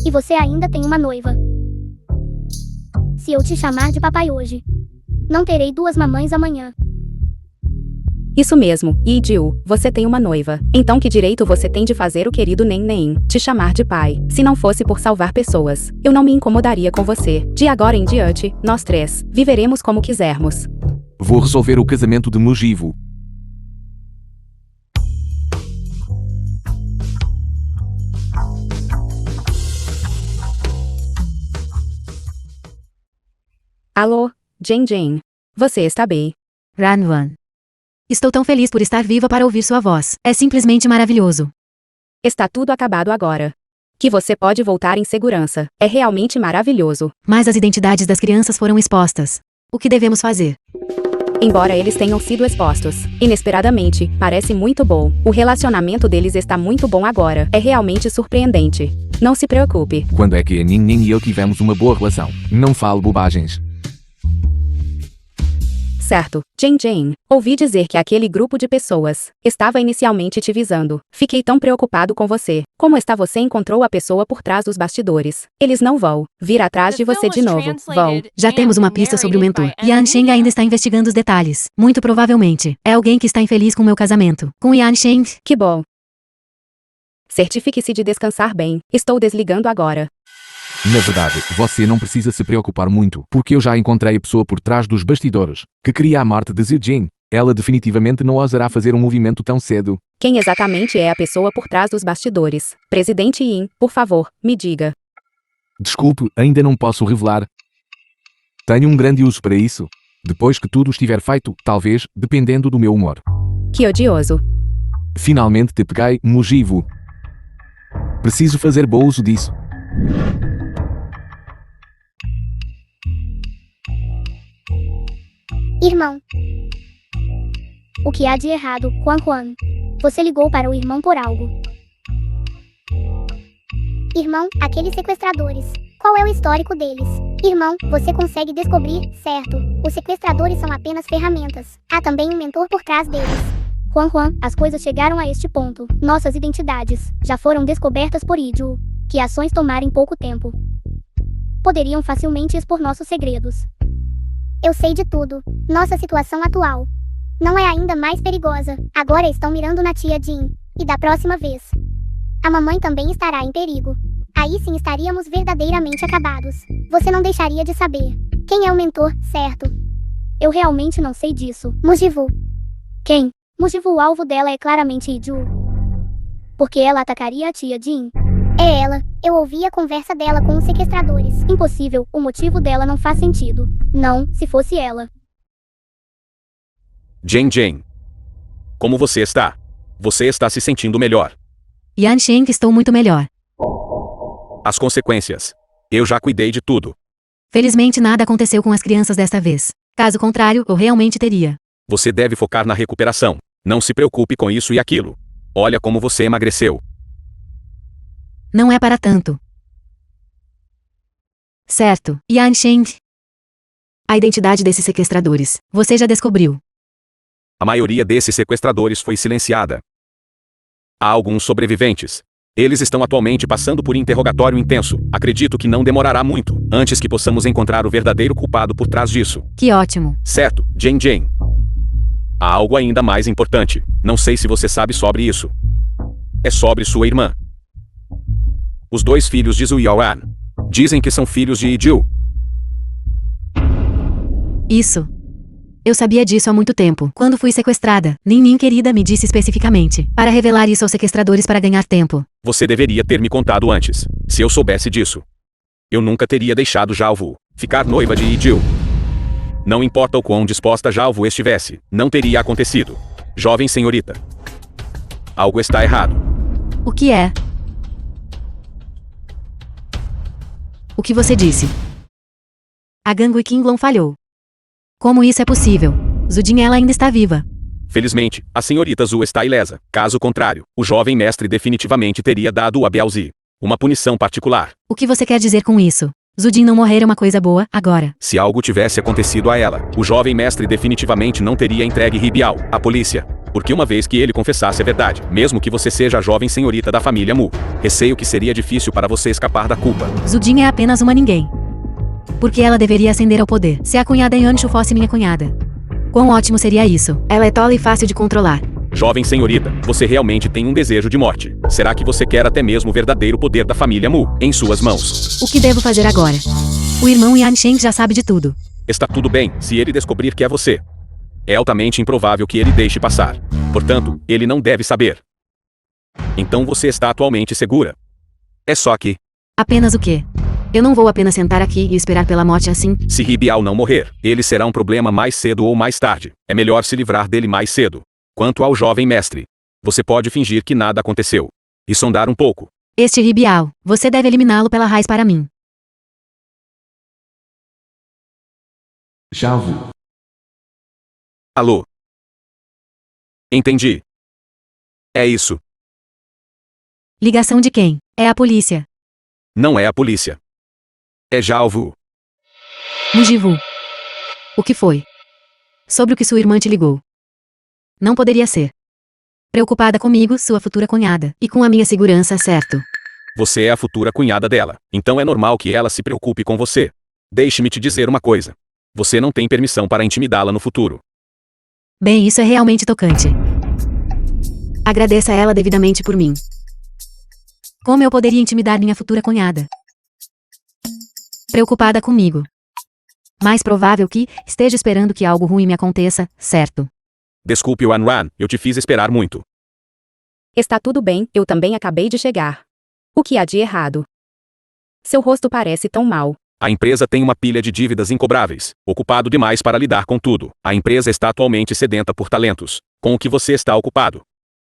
E você ainda tem uma noiva. Se eu te chamar de papai hoje, não terei 2 mamães amanhã. Isso mesmo, Yijiu, você tem uma noiva. Então que direito você tem de fazer o querido nem, te chamar de pai? Se não fosse por salvar pessoas, eu não me incomodaria com você. De agora em diante, nós 3, viveremos como quisermos. Vou resolver o casamento de Mujivo. Alô, Jane. Você está bem? Ranwan. Estou tão feliz por estar viva para ouvir sua voz. É simplesmente maravilhoso. Está tudo acabado agora. Que você pode voltar em segurança. É realmente maravilhoso. Mas as identidades das crianças foram expostas. O que devemos fazer? Embora eles tenham sido expostos, inesperadamente, parece muito bom. O relacionamento deles está muito bom agora. É realmente surpreendente. Não se preocupe. Quando é que a Nin e eu tivemos uma boa relação? Não falo bobagens. Certo, Jane, ouvi dizer que aquele grupo de pessoas estava inicialmente te visando. Fiquei tão preocupado com você. Como está você encontrou a pessoa por trás dos bastidores? Eles não vão vir atrás de você de novo, vão. Já temos uma pista sobre o mentor. Yan Sheng ainda está investigando os detalhes. Muito provavelmente, é alguém que está infeliz com meu casamento. Com Yan Sheng. Que bom. Certifique-se de descansar bem. Estou desligando agora. Na verdade, você não precisa se preocupar muito, porque eu já encontrei a pessoa por trás dos bastidores, que queria a morte de Zijin. Ela definitivamente não ousará fazer um movimento tão cedo. Quem exatamente é a pessoa por trás dos bastidores? Presidente Yin, por favor, me diga. Desculpe, ainda não posso revelar. Tenho um grande uso para isso. Depois que tudo estiver feito, talvez, dependendo do meu humor. Que odioso. Finalmente te peguei, Mujivo. Preciso fazer bom uso disso. Irmão. O que há de errado, Juan? Você ligou para o irmão por algo. Irmão, aqueles sequestradores. Qual é o histórico deles? Irmão, você consegue descobrir, certo? Os sequestradores são apenas ferramentas. Há também um mentor por trás deles. Juan, as coisas chegaram a este ponto. Nossas identidades já foram descobertas por Yijiu. Que ações tomarem pouco tempo poderiam facilmente expor nossos segredos. Eu sei de tudo. Nossa situação atual não é ainda mais perigosa. Agora estão mirando na tia Jean. E da próxima vez, a mamãe também estará em perigo. Aí sim estaríamos verdadeiramente acabados. Você não deixaria de saber quem é o mentor, certo? Eu realmente não sei disso. Mujivu. Quem? Mujivu, o alvo dela é claramente Iju. Porque ela atacaria a tia Jean. É ela. Eu ouvi a conversa dela com os sequestradores. Impossível, o motivo dela não faz sentido. Não, se fosse ela. Jane. Como você está? Você está se sentindo melhor. Yan Sheng, estou muito melhor. As consequências. Eu já cuidei de tudo. Felizmente nada aconteceu com as crianças desta vez. Caso contrário, eu realmente teria. Você deve focar na recuperação. Não se preocupe com isso e aquilo. Olha como você emagreceu. Não é para tanto. Certo, Yan Sheng. A identidade desses sequestradores, você já descobriu. A maioria desses sequestradores foi silenciada. Há alguns sobreviventes. Eles estão atualmente passando por interrogatório intenso. Acredito que não demorará muito antes que possamos encontrar o verdadeiro culpado por trás disso. Que ótimo. Certo, Jane. Há algo ainda mais importante. Não sei se você sabe sobre isso. É sobre sua irmã. Os 2 filhos de Zhu Yaoan dizem que são filhos de Iju. Isso. Eu sabia disso há muito tempo. Quando fui sequestrada, Nin querida me disse especificamente para revelar isso aos sequestradores para ganhar tempo. Você deveria ter me contado antes. Se eu soubesse disso, eu nunca teria deixado Jalvu ficar noiva de Iju. Não importa o quão disposta Jalvu estivesse, não teria acontecido. Jovem senhorita. Algo está errado. O que é? O que você disse? A Gangui Kinglong falhou. Como isso é possível? Zudin, ela ainda está viva. Felizmente, a senhorita Zhu está ilesa. Caso contrário, o jovem mestre definitivamente teria dado a Biaozi uma punição particular. O que você quer dizer com isso? Zudin não morrer é uma coisa boa, agora. Se algo tivesse acontecido a ela, o jovem mestre definitivamente não teria entregue Ribiao à polícia. Porque uma vez que ele confessasse a verdade, mesmo que você seja a jovem senhorita da família Mu, receio que seria difícil para você escapar da culpa. Zudin é apenas uma ninguém. Porque ela deveria ascender ao poder. Se a cunhada Yanshu fosse minha cunhada. Quão ótimo seria isso? Ela é tola e fácil de controlar. Jovem senhorita, você realmente tem um desejo de morte. Será que você quer até mesmo o verdadeiro poder da família Mu em suas mãos? O que devo fazer agora? O irmão Yan Sheng já sabe de tudo. Está tudo bem, se ele descobrir que é você. É altamente improvável que ele deixe passar. Portanto, ele não deve saber. Então você está atualmente segura. É só que, Apenas o quê? Eu não vou apenas sentar aqui e esperar pela morte assim. se Ribiao não morrer, ele será um problema mais cedo ou mais tarde. É melhor se livrar dele mais cedo. Quanto ao jovem mestre, você pode fingir que nada aconteceu. E sondar um pouco. Este Ribiao, você deve eliminá-lo pela raiz para mim. Jalvu. Alô? Entendi. É isso. Ligação de quem? É a polícia. Não é a polícia. É Jalvu. Mujivu. O que foi? Sobre o que sua irmã te ligou. Não poderia ser. Preocupada comigo, sua futura cunhada, e com a minha segurança, certo? Você é a futura cunhada dela. Então é normal que ela se preocupe com você. Deixe-me te dizer uma coisa. Você não tem permissão para intimidá-la no futuro. Bem, isso é realmente tocante. Agradeça a ela devidamente por mim. Como eu poderia intimidar minha futura cunhada? Preocupada comigo. Mais provável que esteja esperando que algo ruim me aconteça, certo? Desculpe, Wan, eu te fiz esperar muito. Está tudo bem, eu também acabei de chegar. O que há de errado? Seu rosto parece tão mal. A empresa tem uma pilha de dívidas incobráveis, ocupado demais para lidar com tudo. A empresa está atualmente sedenta por talentos. Com o que você está ocupado?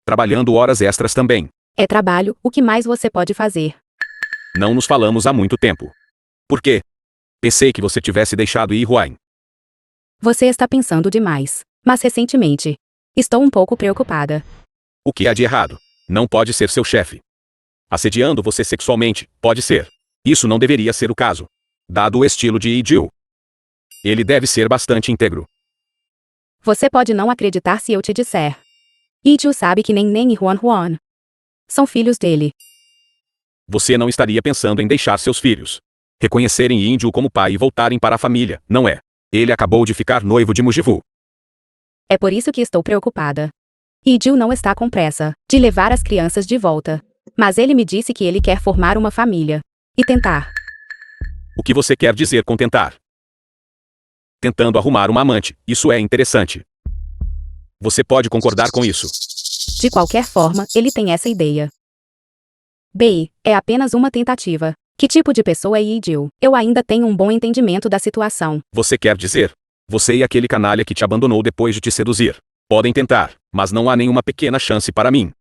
Trabalhando horas extras também. É trabalho, o que mais você pode fazer? Não nos falamos há muito tempo. Por quê? Pensei que você tivesse deixado ir, Huain. Você está pensando demais. Mas recentemente, estou um pouco preocupada. O que há de errado? Não pode ser seu chefe. Assediando você sexualmente, pode ser. Isso não deveria ser o caso. Dado o estilo de Ijiu. Ele deve ser bastante íntegro. Você pode não acreditar se eu te disser. Ijiu sabe que nem e Huan são filhos dele. Você não estaria pensando em deixar seus filhos reconhecerem Índio como pai e voltarem para a família, não é? Ele acabou de ficar noivo de Mujivu. É por isso que estou preocupada. Ijil não está com pressa de levar as crianças de volta. Mas ele me disse que ele quer formar uma família. E tentar. O que você quer dizer com tentar? Tentando arrumar uma amante, isso é interessante. Você pode concordar com isso. De qualquer forma, ele tem essa ideia. Bei, é apenas uma tentativa. Que tipo de pessoa é Ijil? Eu ainda tenho um bom entendimento da situação. Você quer dizer? Você e aquele canalha que te abandonou depois de te seduzir. Podem tentar, mas não há nenhuma pequena chance para mim.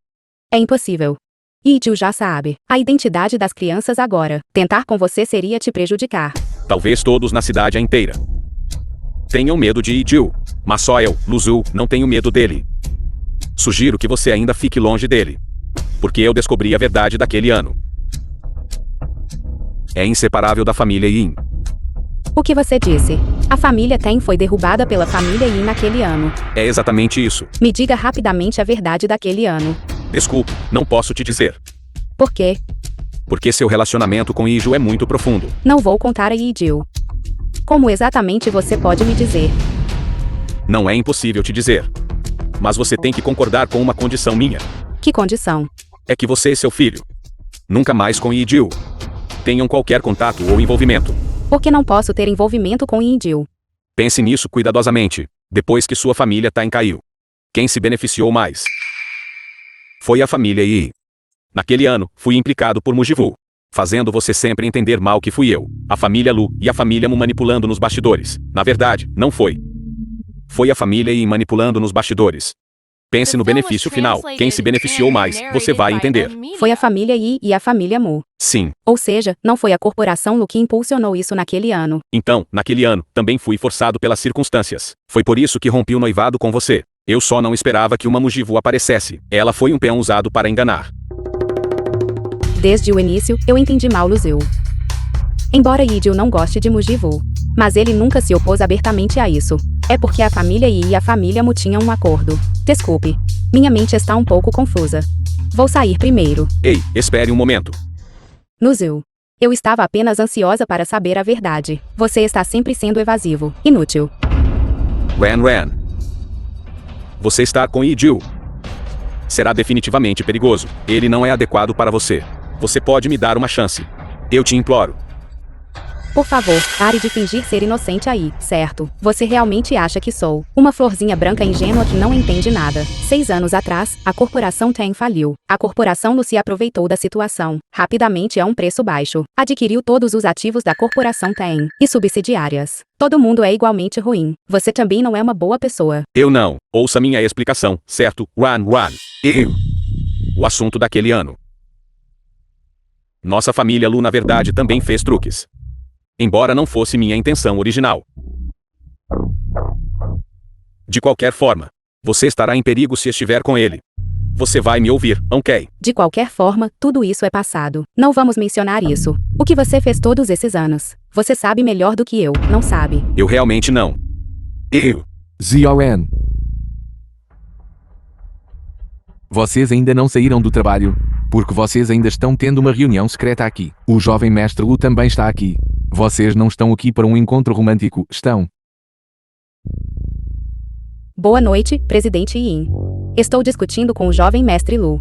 É impossível. Ijil já sabe a identidade das crianças agora. Tentar com você seria te prejudicar. Talvez todos na cidade inteira tenham medo de Ijil, mas só eu, Luzu, não tenho medo dele. Sugiro que você ainda fique longe dele. Porque eu descobri a verdade daquele ano. É inseparável da família Yin. O que você disse? A família Ten foi derrubada pela família Yin naquele ano. É exatamente isso. Me diga rapidamente a verdade daquele ano. Desculpe, não posso te dizer. Por quê? Porque seu relacionamento com Ijil é muito profundo. Não vou contar a Ijil. Como exatamente você pode me dizer? Não é impossível te dizer. Mas você tem que concordar com uma condição minha. Que condição? É que você e seu filho nunca mais com Ijil tenham qualquer contato ou envolvimento. Por que não posso ter envolvimento com Ijil? Pense nisso cuidadosamente, depois que sua família Tain caiu. Quem se beneficiou mais foi a família Yi. Naquele ano, fui implicado por Mujivu, fazendo você sempre entender mal que fui eu, a família Lu e a família Mu manipulando nos bastidores. Na verdade, não foi. Foi a família Yi manipulando nos bastidores. Pense no benefício final. Quem se beneficiou mais, você vai entender. Foi a família Yi e a família Mu. Sim. Ou seja, não foi a corporação Lu que impulsionou isso naquele ano. Então, naquele ano, também fui forçado pelas circunstâncias. Foi por isso que rompi o noivado com você. Eu só não esperava que uma Mujivu aparecesse. Ela foi um peão usado para enganar. Desde o início, eu entendi mal Luzeu. Embora Ijil não goste de Mujivu, mas ele nunca se opôs abertamente a isso. É porque a família Yi e a família Mu tinham um acordo. Desculpe. Minha mente está um pouco confusa. Vou sair primeiro. Ei, espere um momento. Luzeu. Eu estava apenas ansiosa para saber a verdade. Você está sempre sendo evasivo. Inútil. Ran. Você está com Ijil. Será definitivamente perigoso. Ele não é adequado para você. Você pode me dar uma chance. Eu te imploro. Por favor, pare de fingir ser inocente aí, certo? Você realmente acha que sou uma florzinha branca ingênua que não entende nada. 6 anos atrás, a corporação Ten faliu. A corporação Lu se aproveitou da situação. Rapidamente a um preço baixo. Adquiriu todos os ativos da corporação Ten e subsidiárias. Todo mundo é igualmente ruim. Você também não é uma boa pessoa. Eu não. Ouça minha explicação, certo? Ran. O assunto daquele ano. Nossa família Lu na verdade também fez truques. Embora não fosse minha intenção original. De qualquer forma, você estará em perigo se estiver com ele. Você vai me ouvir, ok? De qualquer forma, tudo isso é passado. Não vamos mencionar isso. O que você fez todos esses anos? Você sabe melhor do que eu, não sabe? Eu realmente não. Zioan. Vocês ainda não saíram do trabalho, porque vocês ainda estão tendo uma reunião secreta aqui. O jovem mestre Lu também está aqui. Vocês não estão aqui para um encontro romântico, estão? Boa noite, presidente Yin. Estou discutindo com o jovem mestre Lu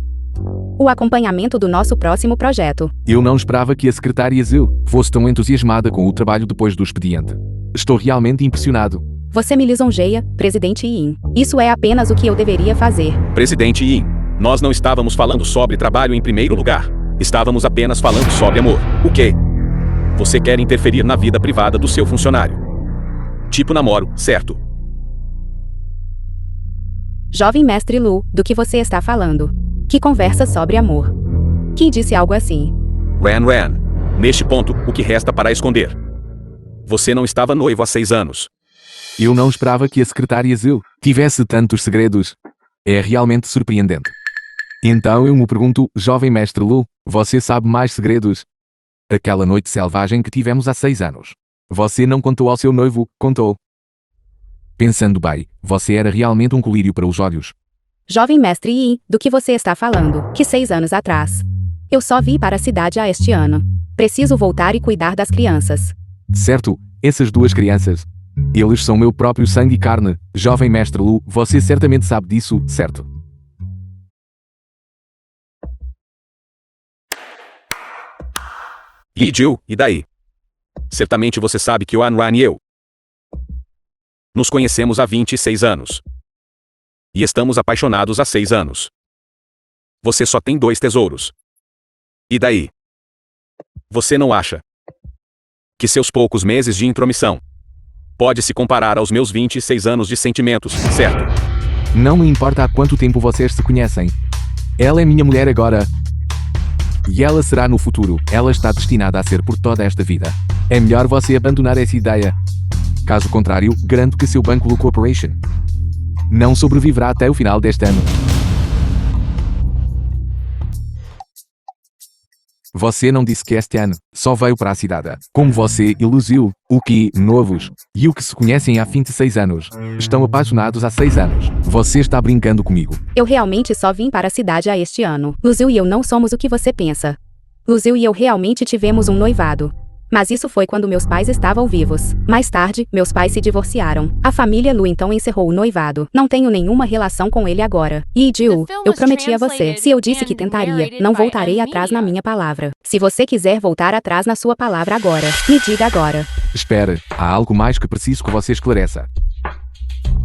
o acompanhamento do nosso próximo projeto. Eu não esperava que a secretária Zil fosse tão entusiasmada com o trabalho depois do expediente. Estou realmente impressionado. Você me lisonjeia, presidente Yin. Isso é apenas o que eu deveria fazer. Presidente Yin, nós não estávamos falando sobre trabalho em primeiro lugar. Estávamos apenas falando sobre amor. O quê? Você quer interferir na vida privada do seu funcionário. Tipo namoro, certo? Jovem mestre Lu, do que você está falando? Que conversa sobre amor? Que disse algo assim? Ran. Neste ponto, o que resta para esconder? Você não estava noivo há 6 anos. Eu não esperava que a secretária Zil tivesse tantos segredos. É realmente surpreendente. Então eu me pergunto, jovem mestre Lu, você sabe mais segredos? Aquela noite selvagem que tivemos há 6 anos. Você não contou ao seu noivo, contou. Pensando bem, você era realmente um colírio para os olhos. Jovem mestre Yi, do que você está falando? Que 6 anos atrás. Eu só vi para a cidade este ano. Preciso voltar e cuidar das crianças. Certo, essas 2 crianças. Eles são meu próprio sangue e carne. Jovem mestre Lu, você certamente sabe disso, certo? Yi Jiu, e daí? Certamente você sabe que o Anran e eu nos conhecemos há 26 anos. E estamos apaixonados há 6 anos. Você só tem 2 tesouros. E daí? Você não acha que seus poucos meses de intromissão pode se comparar aos meus 26 anos de sentimentos, certo? Não me importa há quanto tempo vocês se conhecem. Ela é minha mulher agora. E ela será no futuro. Ela está destinada a ser por toda esta vida. É melhor você abandonar essa ideia. Caso contrário, garanto que seu banco Lu Corporation não sobreviverá até o final deste ano. Você não disse que este ano só veio para a cidade. Como você iludiu, o que novos e o que se conhecem há 26 anos estão apaixonados há 6 anos. Você está brincando comigo. Eu realmente só vim para a cidade há este ano. Luzil e eu não somos o que você pensa. Luzil e eu realmente tivemos um noivado. Mas isso foi quando meus pais estavam vivos. Mais tarde, meus pais se divorciaram. A família Lu então encerrou o noivado. Não tenho nenhuma relação com ele agora. Yi Jiu, eu prometi a você. Se eu disse que tentaria, não voltarei atrás na minha palavra. Se você quiser voltar atrás na sua palavra agora, me diga agora. Espere, há algo mais que preciso que você esclareça.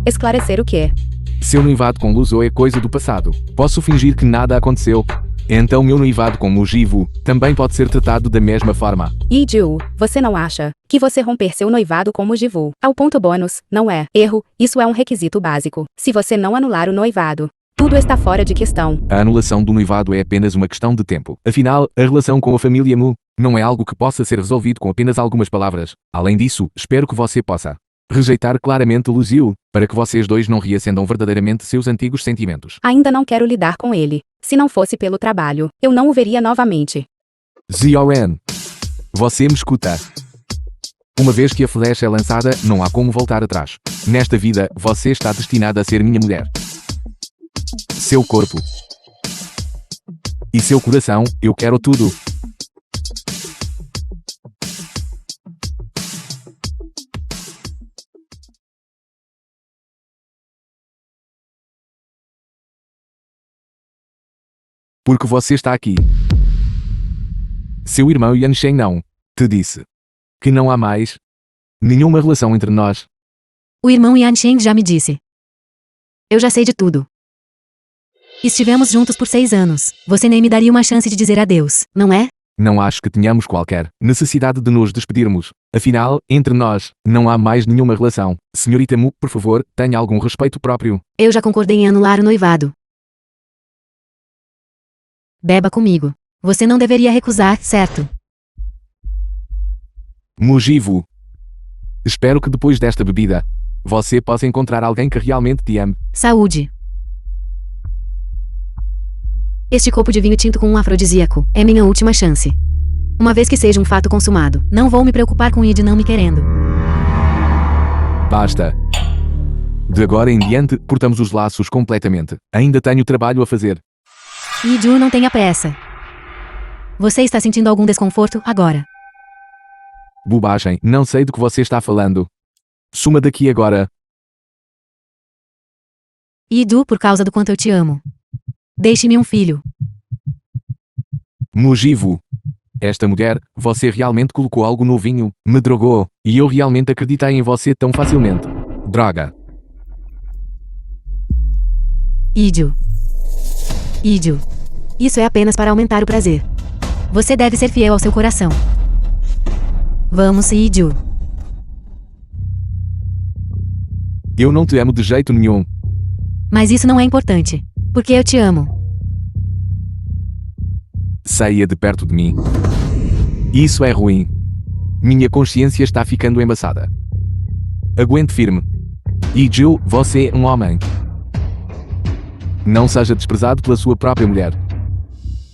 Esclarecer o quê? Seu noivado com Luzo é coisa do passado. Posso fingir que nada aconteceu. Então meu noivado com Mujivu também pode ser tratado da mesma forma. Yi Jiu, você não acha que você romper seu noivado com Mujivu ao ponto bônus, não é erro, isso é um requisito básico. Se você não anular o noivado, tudo está fora de questão. A anulação do noivado é apenas uma questão de tempo. Afinal, a relação com a família Mu não é algo que possa ser resolvido com apenas algumas palavras. Além disso, espero que você possa rejeitar claramente Luzil, para que vocês dois não reacendam verdadeiramente seus antigos sentimentos. Ainda não quero lidar com ele. Se não fosse pelo trabalho, eu não o veria novamente. Zioren, você me escuta. Uma vez que a flecha é lançada, não há como voltar atrás. Nesta vida, você está destinada a ser minha mulher. Seu corpo e seu coração, eu quero tudo. Porque você está aqui. Seu irmão Yansheng não te disse que não há mais nenhuma relação entre nós. O irmão Yansheng já me disse. Eu já sei de tudo. Estivemos juntos por 6 anos. Você nem me daria uma chance de dizer adeus, não é? Não acho que tenhamos qualquer necessidade de nos despedirmos. Afinal, entre nós, não há mais nenhuma relação. Senhorita Mu, por favor, tenha algum respeito próprio. Eu já concordei em anular o noivado. Beba comigo. Você não deveria recusar, certo? Mujivu. Espero que depois desta bebida, você possa encontrar alguém que realmente te ame. Saúde. Este copo de vinho tinto com um afrodisíaco é minha última chance. Uma vez que seja um fato consumado, não vou me preocupar com Id não me querendo. Basta. De agora em diante, cortamos os laços completamente. Ainda tenho trabalho a fazer. Idu não tem a peça. Você está sentindo algum desconforto agora? Bobagem, não sei do que você está falando. Suma daqui agora. Idu, por causa do quanto eu te amo. Deixe-me um filho. Mujivu. Esta mulher, você realmente colocou algo no vinho, me drogou, e eu realmente acreditei em você tão facilmente. Droga. Idu. Idu. Isso é apenas para aumentar o prazer. Você deve ser fiel ao seu coração. Vamos, Idu. Eu não te amo de jeito nenhum. Mas isso não é importante. Porque eu te amo. Saia de perto de mim. Isso é ruim. Minha consciência está ficando embaçada. Aguente firme. E Jill, você é um homem. Não seja desprezado pela sua própria mulher.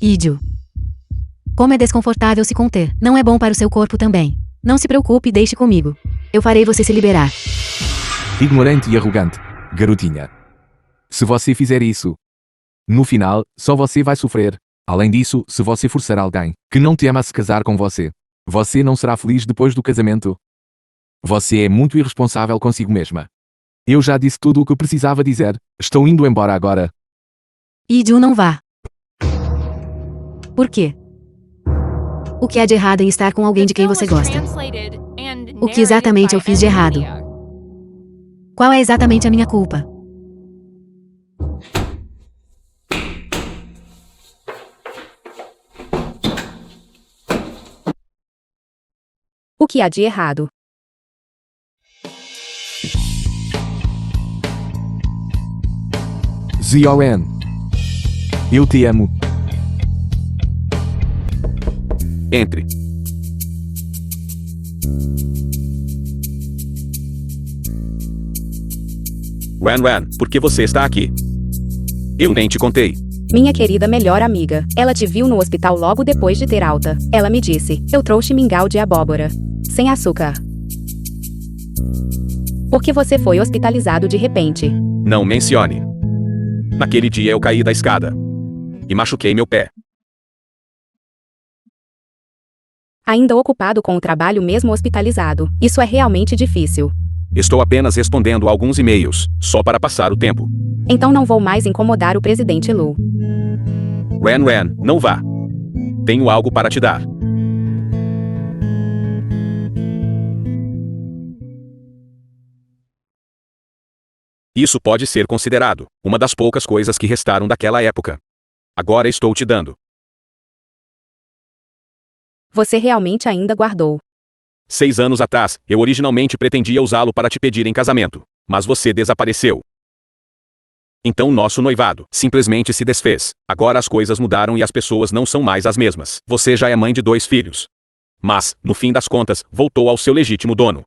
Idu. Como é desconfortável se conter. Não é bom para o seu corpo também. Não se preocupe e deixe comigo. Eu farei você se liberar. Ignorante e arrogante, garotinha. Se você fizer isso, no final, só você vai sofrer. Além disso, se você forçar alguém que não te ama a se casar com você, você não será feliz depois do casamento. Você é muito irresponsável consigo mesma. Eu já disse tudo o que precisava dizer. Estou indo embora agora. Iju, não vá. Por quê? O que há de errado em estar com alguém de quem você gosta? O que exatamente eu fiz de errado? Qual é exatamente a minha culpa? O que há de errado? Zion. Eu te amo. Entre. Wen, por que você está aqui? Eu nem te contei. Minha querida melhor amiga. Ela te viu no hospital logo depois de ter alta. Ela me disse: eu trouxe mingau de abóbora. Sem açúcar. Por que você foi hospitalizado de repente? Não mencione. Naquele dia eu caí da escada. E machuquei meu pé. Ainda ocupado com o trabalho mesmo hospitalizado. Isso é realmente difícil. Estou apenas respondendo alguns e-mails, só para passar o tempo. Então não vou mais incomodar o presidente Lu. Wen, não vá. Tenho algo para te dar. Isso pode ser considerado uma das poucas coisas que restaram daquela época. Agora estou te dando. Você realmente ainda guardou. 6 anos atrás, eu originalmente pretendia usá-lo para te pedir em casamento, mas você desapareceu. Então nosso noivado simplesmente se desfez. Agora as coisas mudaram e as pessoas não são mais as mesmas. Você já é mãe de 2 filhos. Mas, no fim das contas, voltou ao seu legítimo dono.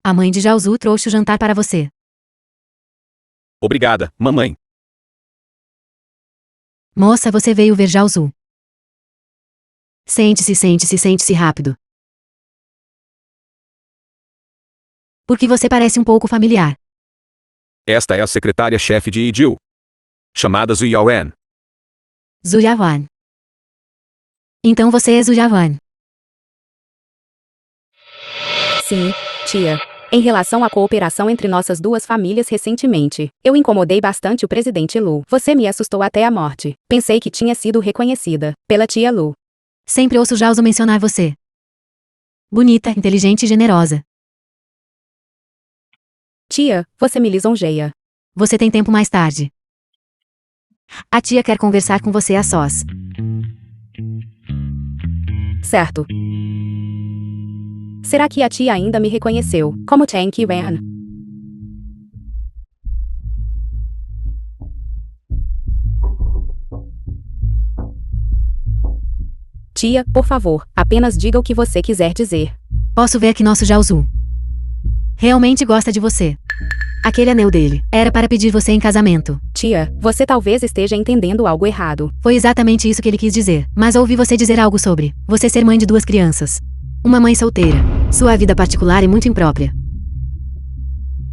A mãe de Jiaozu trouxe o jantar para você. Obrigada, mamãe. Moça, você veio ver Jiaozu. Sente-se rápido. Porque você parece um pouco familiar. Esta é a secretária-chefe de Iju. Chamada Zuyawen. Zuyawan. Então você é Zuyawan. Sim, tia. Em relação à cooperação entre nossas duas famílias recentemente, eu incomodei bastante o presidente Lu. Você me assustou até a morte. Pensei que tinha sido reconhecida pela tia Lu. Sempre ouço Jiaozu mencionar você. Bonita, inteligente e generosa. Tia, você me lisonjeia. Você tem tempo mais tarde. A tia quer conversar com você a sós. Certo. Será que a tia ainda me reconheceu, como Chen Qiwen? Tia, por favor, apenas diga o que você quiser dizer. Posso ver que nosso Jiaozu realmente gosta de você. Aquele anel dele era para pedir você em casamento. Tia, você talvez esteja entendendo algo errado. Foi exatamente isso que ele quis dizer. Mas ouvi você dizer algo sobre você ser mãe de 2 crianças. Uma mãe solteira. Sua vida particular é muito imprópria.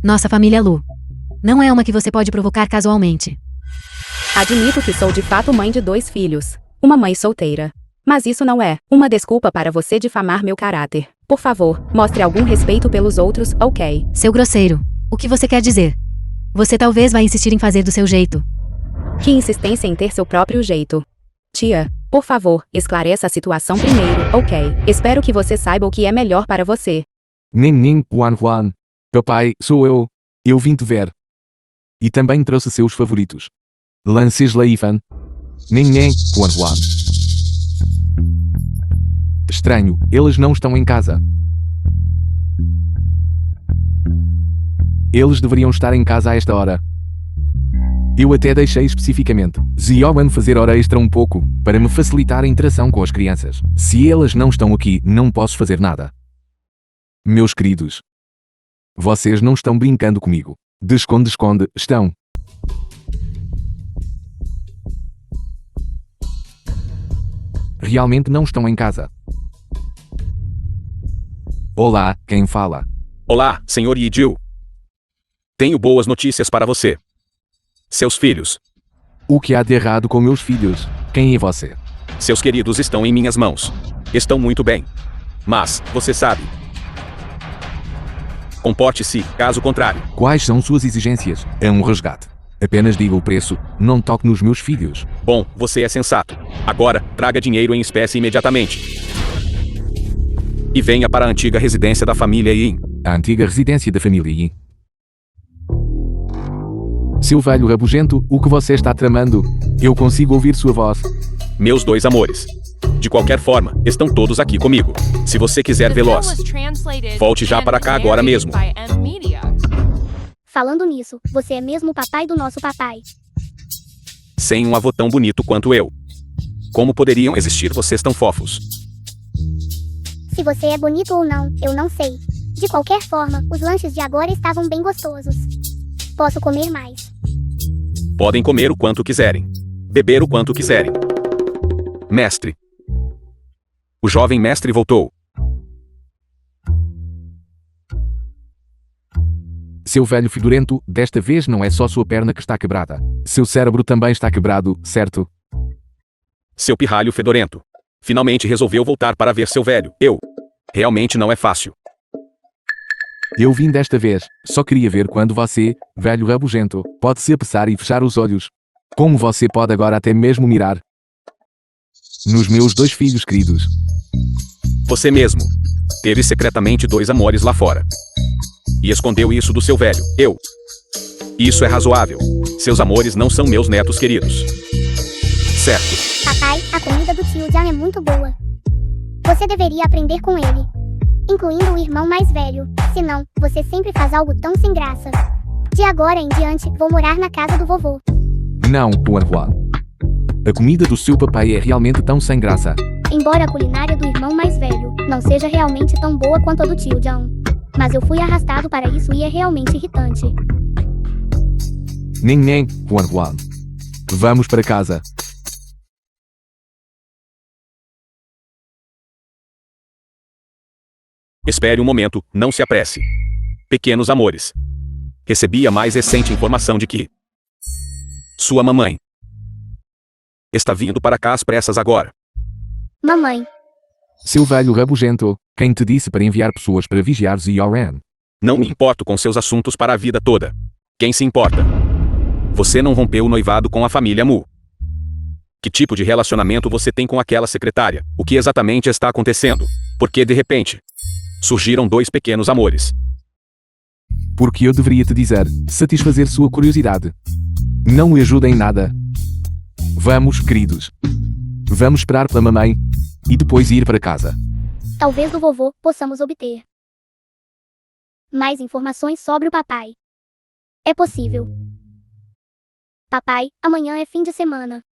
Nossa família Lu não é uma que você pode provocar casualmente. Admito que sou de fato mãe de 2 filhos. Uma mãe solteira. Mas isso não é uma desculpa para você difamar meu caráter. Por favor, mostre algum respeito pelos outros, ok? Seu grosseiro. O que você quer dizer? Você talvez vá insistir em fazer do seu jeito. Que insistência em ter seu próprio jeito. Tia, por favor, esclareça a situação primeiro, ok? Espero que você saiba o que é melhor para você. Nin, Juan. Papai, sou eu. Eu vim te ver. E também trouxe seus favoritos. Lances Leifan. Nin, Juan. Estranho, eles não estão em casa. Eles deveriam estar em casa a esta hora. Eu até deixei especificamente Zioan fazer hora extra um pouco, para me facilitar a interação com as crianças. Se elas não estão aqui, não posso fazer nada. Meus queridos, vocês não estão brincando comigo. De esconde-esconde, estão. Realmente não estão em casa. Olá, quem fala? Olá, Sr. Iju. Tenho boas notícias para você. Seus filhos. O que há de errado com meus filhos? Quem é você? Seus queridos estão em minhas mãos. Estão muito bem. Mas, você sabe. Comporte-se, caso contrário. Quais são suas exigências? É um resgate. Apenas diga o preço, não toque nos meus filhos. Bom, você é sensato. Agora, traga dinheiro em espécie imediatamente. E venha para a antiga residência da família Yin. A antiga residência da família Yin. Seu velho rabugento, o que você está tramando? Eu consigo ouvir sua voz. Meus dois amores. De qualquer forma, estão todos aqui comigo. Se você quiser vê-los, volte já para cá agora mesmo. Falando nisso, você é mesmo o papai do nosso papai. Sem um avô tão bonito quanto eu. Como poderiam existir vocês tão fofos? Se você é bonito ou não, eu não sei. De qualquer forma, os lanches de agora estavam bem gostosos. Posso comer mais. Podem comer o quanto quiserem. Beber o quanto quiserem. Mestre. O jovem mestre voltou. Seu velho fedorento, desta vez não é só sua perna que está quebrada. Seu cérebro também está quebrado, certo? Seu pirralho fedorento. Finalmente resolveu voltar para ver seu velho. Realmente não é fácil. Eu vim desta vez. Só queria ver quando você, velho rabugento, pode se apressar e fechar os olhos. Como você pode agora até mesmo mirar nos meus dois filhos queridos. Você mesmo. Teve secretamente dois amores lá fora. E escondeu isso do seu velho. Isso é razoável. Seus amores não são meus netos queridos. Certo. Papai, a comida do tio Jan é muito boa. Você deveria aprender com ele. Incluindo o irmão mais velho. Senão, você sempre faz algo tão sem graça. De agora em diante, vou morar na casa do vovô. Não, Juan. A comida do seu papai é realmente tão sem graça. Embora a culinária do irmão mais velho não seja realmente tão boa quanto a do tio Jan. Mas eu fui arrastado para isso e é realmente irritante. Nem, Juan. Vamos para casa. Espere um momento, não se apresse. Pequenos amores. Recebi a mais recente informação de que sua mamãe está vindo para cá às pressas agora. Mamãe. Seu velho rabugento, quem te disse para enviar pessoas para vigiar Zioran? Não me importo com seus assuntos para a vida toda. Quem se importa? Você não rompeu o noivado com a família Mu. Que tipo de relacionamento você tem com aquela secretária? O que exatamente está acontecendo? Porque de repente surgiram dois pequenos amores. Porque eu deveria te dizer, satisfazer sua curiosidade. Não me ajuda em nada. Vamos, queridos. Vamos esperar pela mamãe e depois ir para casa. Talvez do vovô possamos obter mais informações sobre o papai. É possível. Papai, amanhã é fim de semana.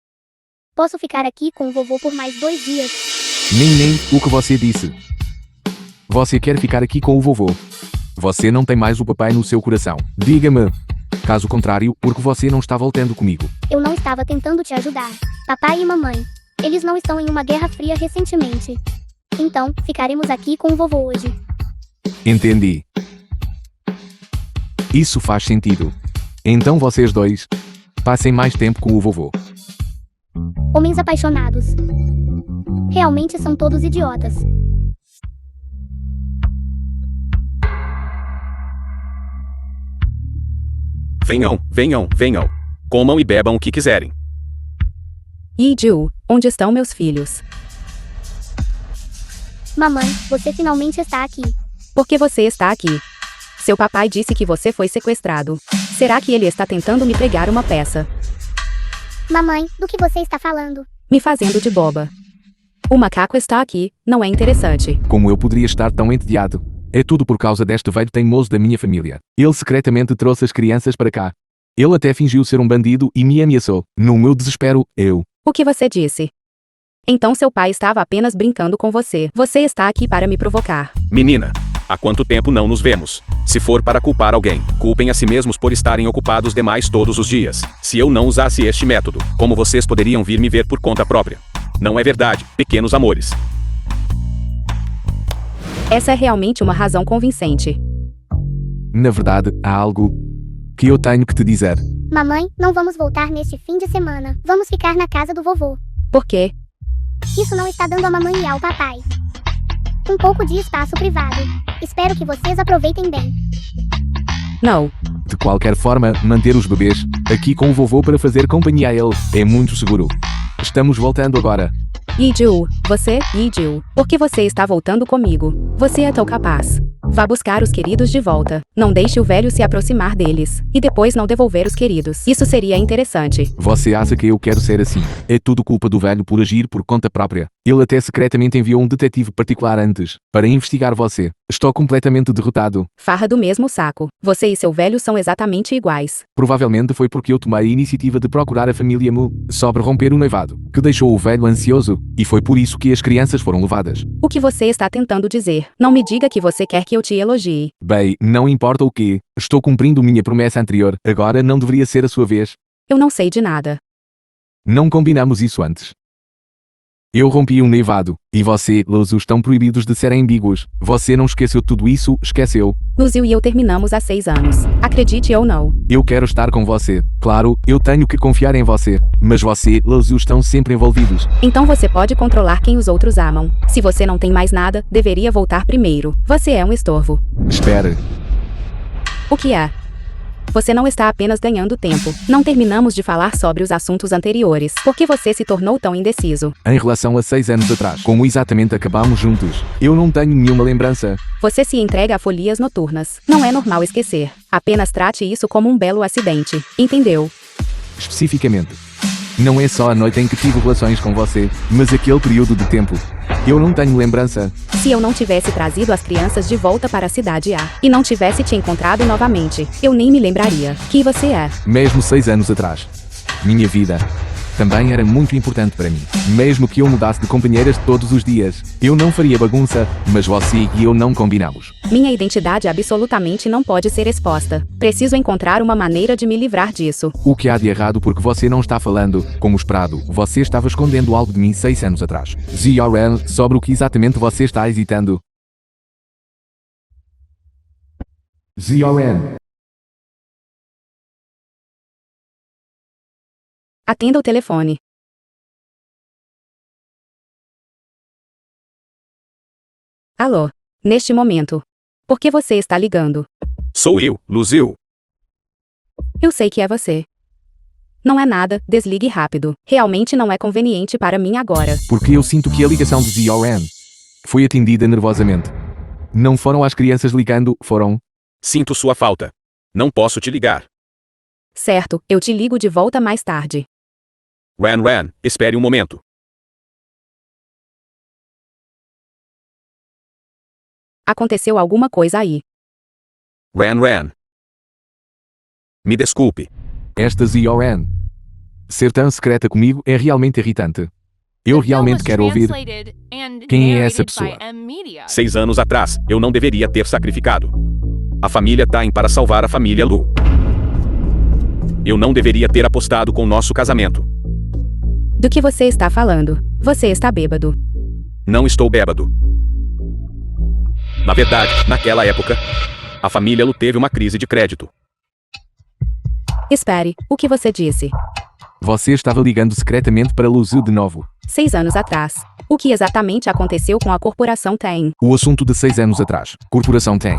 Posso ficar aqui com o vovô por mais 2 dias? Nem, o que você disse. Você quer ficar aqui com o vovô. Você não tem mais o papai no seu coração. Diga-me. Caso contrário, porque você não está voltando comigo. Eu não estava tentando te ajudar. Papai e mamãe. Eles não estão em uma guerra fria recentemente. Então, ficaremos aqui com o vovô hoje. Entendi. Isso faz sentido. Então vocês dois passem mais tempo com o vovô. Homens apaixonados. Realmente são todos idiotas. Venham. Comam e bebam o que quiserem. Yijiu, onde estão meus filhos? Mamãe, você finalmente está aqui. Por que você está aqui? Seu papai disse que você foi sequestrado. Será que ele está tentando me pregar uma peça? Mamãe, do que você está falando? Me fazendo de boba. O macaco está aqui, não é interessante. Como eu poderia estar tão entediado? É tudo por causa deste velho teimoso da minha família. Ele secretamente trouxe as crianças para cá. Ele até fingiu ser um bandido e me ameaçou. No meu desespero, eu... O que você disse? Então seu pai estava apenas brincando com você. Você está aqui para me provocar. Menina, há quanto tempo não nos vemos? Se for para culpar alguém, culpem a si mesmos por estarem ocupados demais todos os dias. Se eu não usasse este método, como vocês poderiam vir me ver por conta própria? Não é verdade, pequenos amores. Essa é realmente uma razão convincente. Na verdade, há algo que eu tenho que te dizer. Mamãe, não vamos voltar neste fim de semana. Vamos ficar na casa do vovô. Por quê? Isso não está dando à mamãe e ao papai. Um pouco de espaço privado. Espero que vocês aproveitem bem. Não. De qualquer forma, manter os bebês aqui com o vovô para fazer companhia a ele é muito seguro. Estamos voltando agora. Iju, você, Iju, por que você está voltando comigo? Você é tão capaz. Vá buscar os queridos de volta. Não deixe o velho se aproximar deles. E depois não devolver os queridos. Isso seria interessante. Você acha que eu quero ser assim? É tudo culpa do velho por agir por conta própria. Ele até secretamente enviou um detetive particular antes, para investigar você. Estou completamente derrotado. Farra do mesmo saco. Você e seu velho são exatamente iguais. Provavelmente foi porque eu tomei a iniciativa de procurar a família Mu sobre romper o noivado, que deixou o velho ansioso, e foi por isso que as crianças foram levadas. O que você está tentando dizer? Não me diga que você quer que eu te elogie. Bem, não importa o que, estou cumprindo minha promessa anterior, agora não deveria ser a sua vez. Eu não sei de nada. Não combinamos isso antes. Eu rompi um noivado, e você, Luzu, estão proibidos de serem ambíguos. Você não esqueceu tudo isso, esqueceu. Luzio e eu terminamos há 6 anos. Acredite ou não. Eu quero estar com você. Claro, eu tenho que confiar em você. Mas você, Luzu, estão sempre envolvidos. Então você pode controlar quem os outros amam. Se você não tem mais nada, deveria voltar primeiro. Você é um estorvo. Espere. O que é? Você não está apenas ganhando tempo. Não terminamos de falar sobre os assuntos anteriores. Por que você se tornou tão indeciso? Em relação a 6 anos atrás, como exatamente acabamos juntos, eu não tenho nenhuma lembrança. Você se entrega a folias noturnas. Não é normal esquecer. Apenas trate isso como um belo acidente. Entendeu? Especificamente. Não é só a noite em que tive relações com você, mas aquele período de tempo. Eu não tenho lembrança. Se eu não tivesse trazido as crianças de volta para a cidade A e não tivesse te encontrado novamente, eu nem me lembraria quem você é. Mesmo 6 anos atrás. Minha vida também era muito importante para mim. Mesmo que eu mudasse de companheiras todos os dias, eu não faria bagunça, mas você e eu não combinamos. Minha identidade absolutamente não pode ser exposta. Preciso encontrar uma maneira de me livrar disso. O que há de errado porque você não está falando, como esperado, você estava escondendo algo de mim 6 anos atrás. ZRL, sobre o que exatamente você está hesitando. ZRN. Atenda o telefone. Alô? Neste momento. Por que você está ligando? Sou eu, Luzio. Eu sei que é você. Não é nada, desligue rápido. Realmente não é conveniente para mim agora. Porque eu sinto que a ligação do ZRN foi atendida nervosamente. Não foram as crianças ligando, foram... Sinto sua falta. Não posso te ligar. Certo, eu te ligo de volta mais tarde. Ran, espere um momento. Aconteceu alguma coisa aí. Ran. Me desculpe. Esta ZRN ser tão secreta comigo é realmente irritante. Eu realmente quero ouvir quem é essa pessoa. 6 anos atrás, eu não deveria ter sacrificado a família Tain para salvar a família Lu. Eu não deveria ter apostado com nosso casamento. Do que você está falando? Você está bêbado. Não estou bêbado. Na verdade, naquela época, a família Lu teve uma crise de crédito. Espere, o que você disse? Você estava ligando secretamente para Luzu de novo. 6 anos atrás. O que exatamente aconteceu com a corporação Tain? O assunto de 6 anos atrás. Corporação Tain.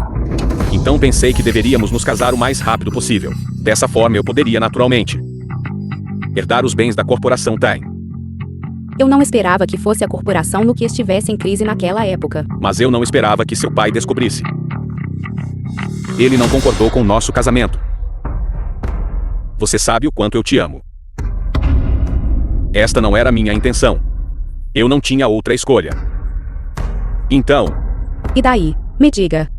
Então pensei que deveríamos nos casar o mais rápido possível. Dessa forma eu poderia naturalmente herdar os bens da corporação Tain. Eu não esperava que fosse a corporação Lu que estivesse em crise naquela época. Mas eu não esperava que seu pai descobrisse. Ele não concordou com o nosso casamento. Você sabe o quanto eu te amo. Esta não era minha intenção. Eu não tinha outra escolha. Então... E daí? Me diga.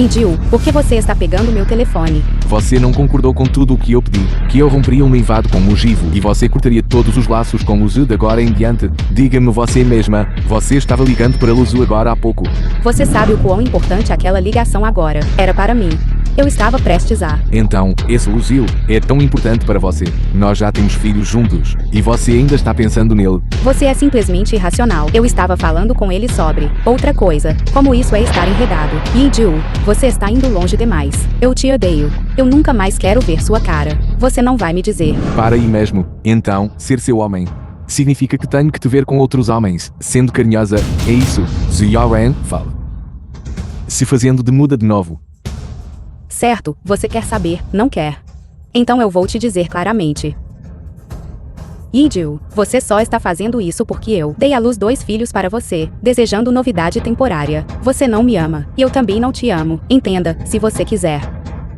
Jill, por que você está pegando meu telefone? Você não concordou com tudo o que eu pedi. Que eu romperia um noivado com o Givo e você cortaria todos os laços com Luzu de agora em diante. Diga-me você mesma, você estava ligando para Luzu agora há pouco. Você sabe o quão importante aquela ligação agora era para mim. Eu estava prestes a... Então, esse Luzio é tão importante para você. Nós já temos filhos juntos. E você ainda está pensando nele. Você é simplesmente irracional. Eu estava falando com ele sobre outra coisa. Como isso é estar enredado. Jill, você está indo longe demais. Eu te odeio. Eu nunca mais quero ver sua cara. Você não vai me dizer. Para aí mesmo. Então, ser seu homem significa que tenho que te ver com outros homens, sendo carinhosa, é isso, Ziyaren fala. Se fazendo de muda de novo. Certo, você quer saber, não quer. Então eu vou te dizer claramente. Yijiu, você só está fazendo isso porque eu dei à luz 2 filhos para você, desejando novidade temporária. Você não me ama, e eu também não te amo. Entenda, se você quiser.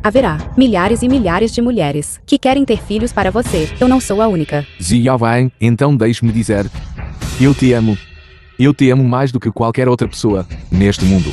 Haverá milhares e milhares de mulheres que querem ter filhos para você. Eu não sou a única. Ziyaren, então deixe-me dizer. Eu te amo. Eu te amo mais do que qualquer outra pessoa neste mundo.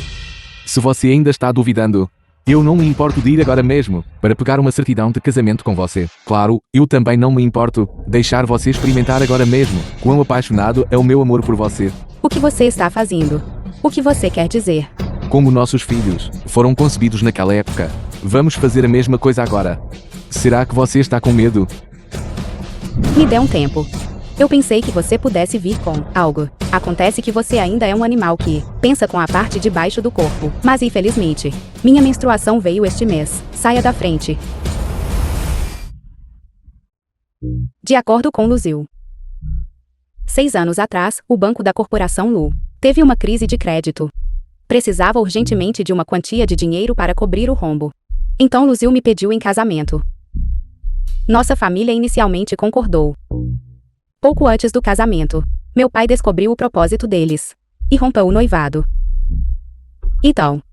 Se você ainda está duvidando, eu não me importo de ir agora mesmo, para pegar uma certidão de casamento com você. Claro, eu também não me importo deixar você experimentar agora mesmo quão apaixonado é o meu amor por você. O que você está fazendo? O que você quer dizer? Como nossos filhos foram concebidos naquela época, vamos fazer a mesma coisa agora. Será que você está com medo? Me dê um tempo. Eu pensei que você pudesse vir com algo. Acontece que você ainda é um animal que pensa com a parte de baixo do corpo. Mas infelizmente, minha menstruação veio este mês. Saia da frente. De acordo com Luzil. 6 anos atrás, o banco da corporação Lu teve uma crise de crédito. Precisava urgentemente de uma quantia de dinheiro para cobrir o rombo. Então Luzil me pediu em casamento. Nossa família inicialmente concordou. Pouco antes do casamento, meu pai descobriu o propósito deles e rompeu o noivado. Então,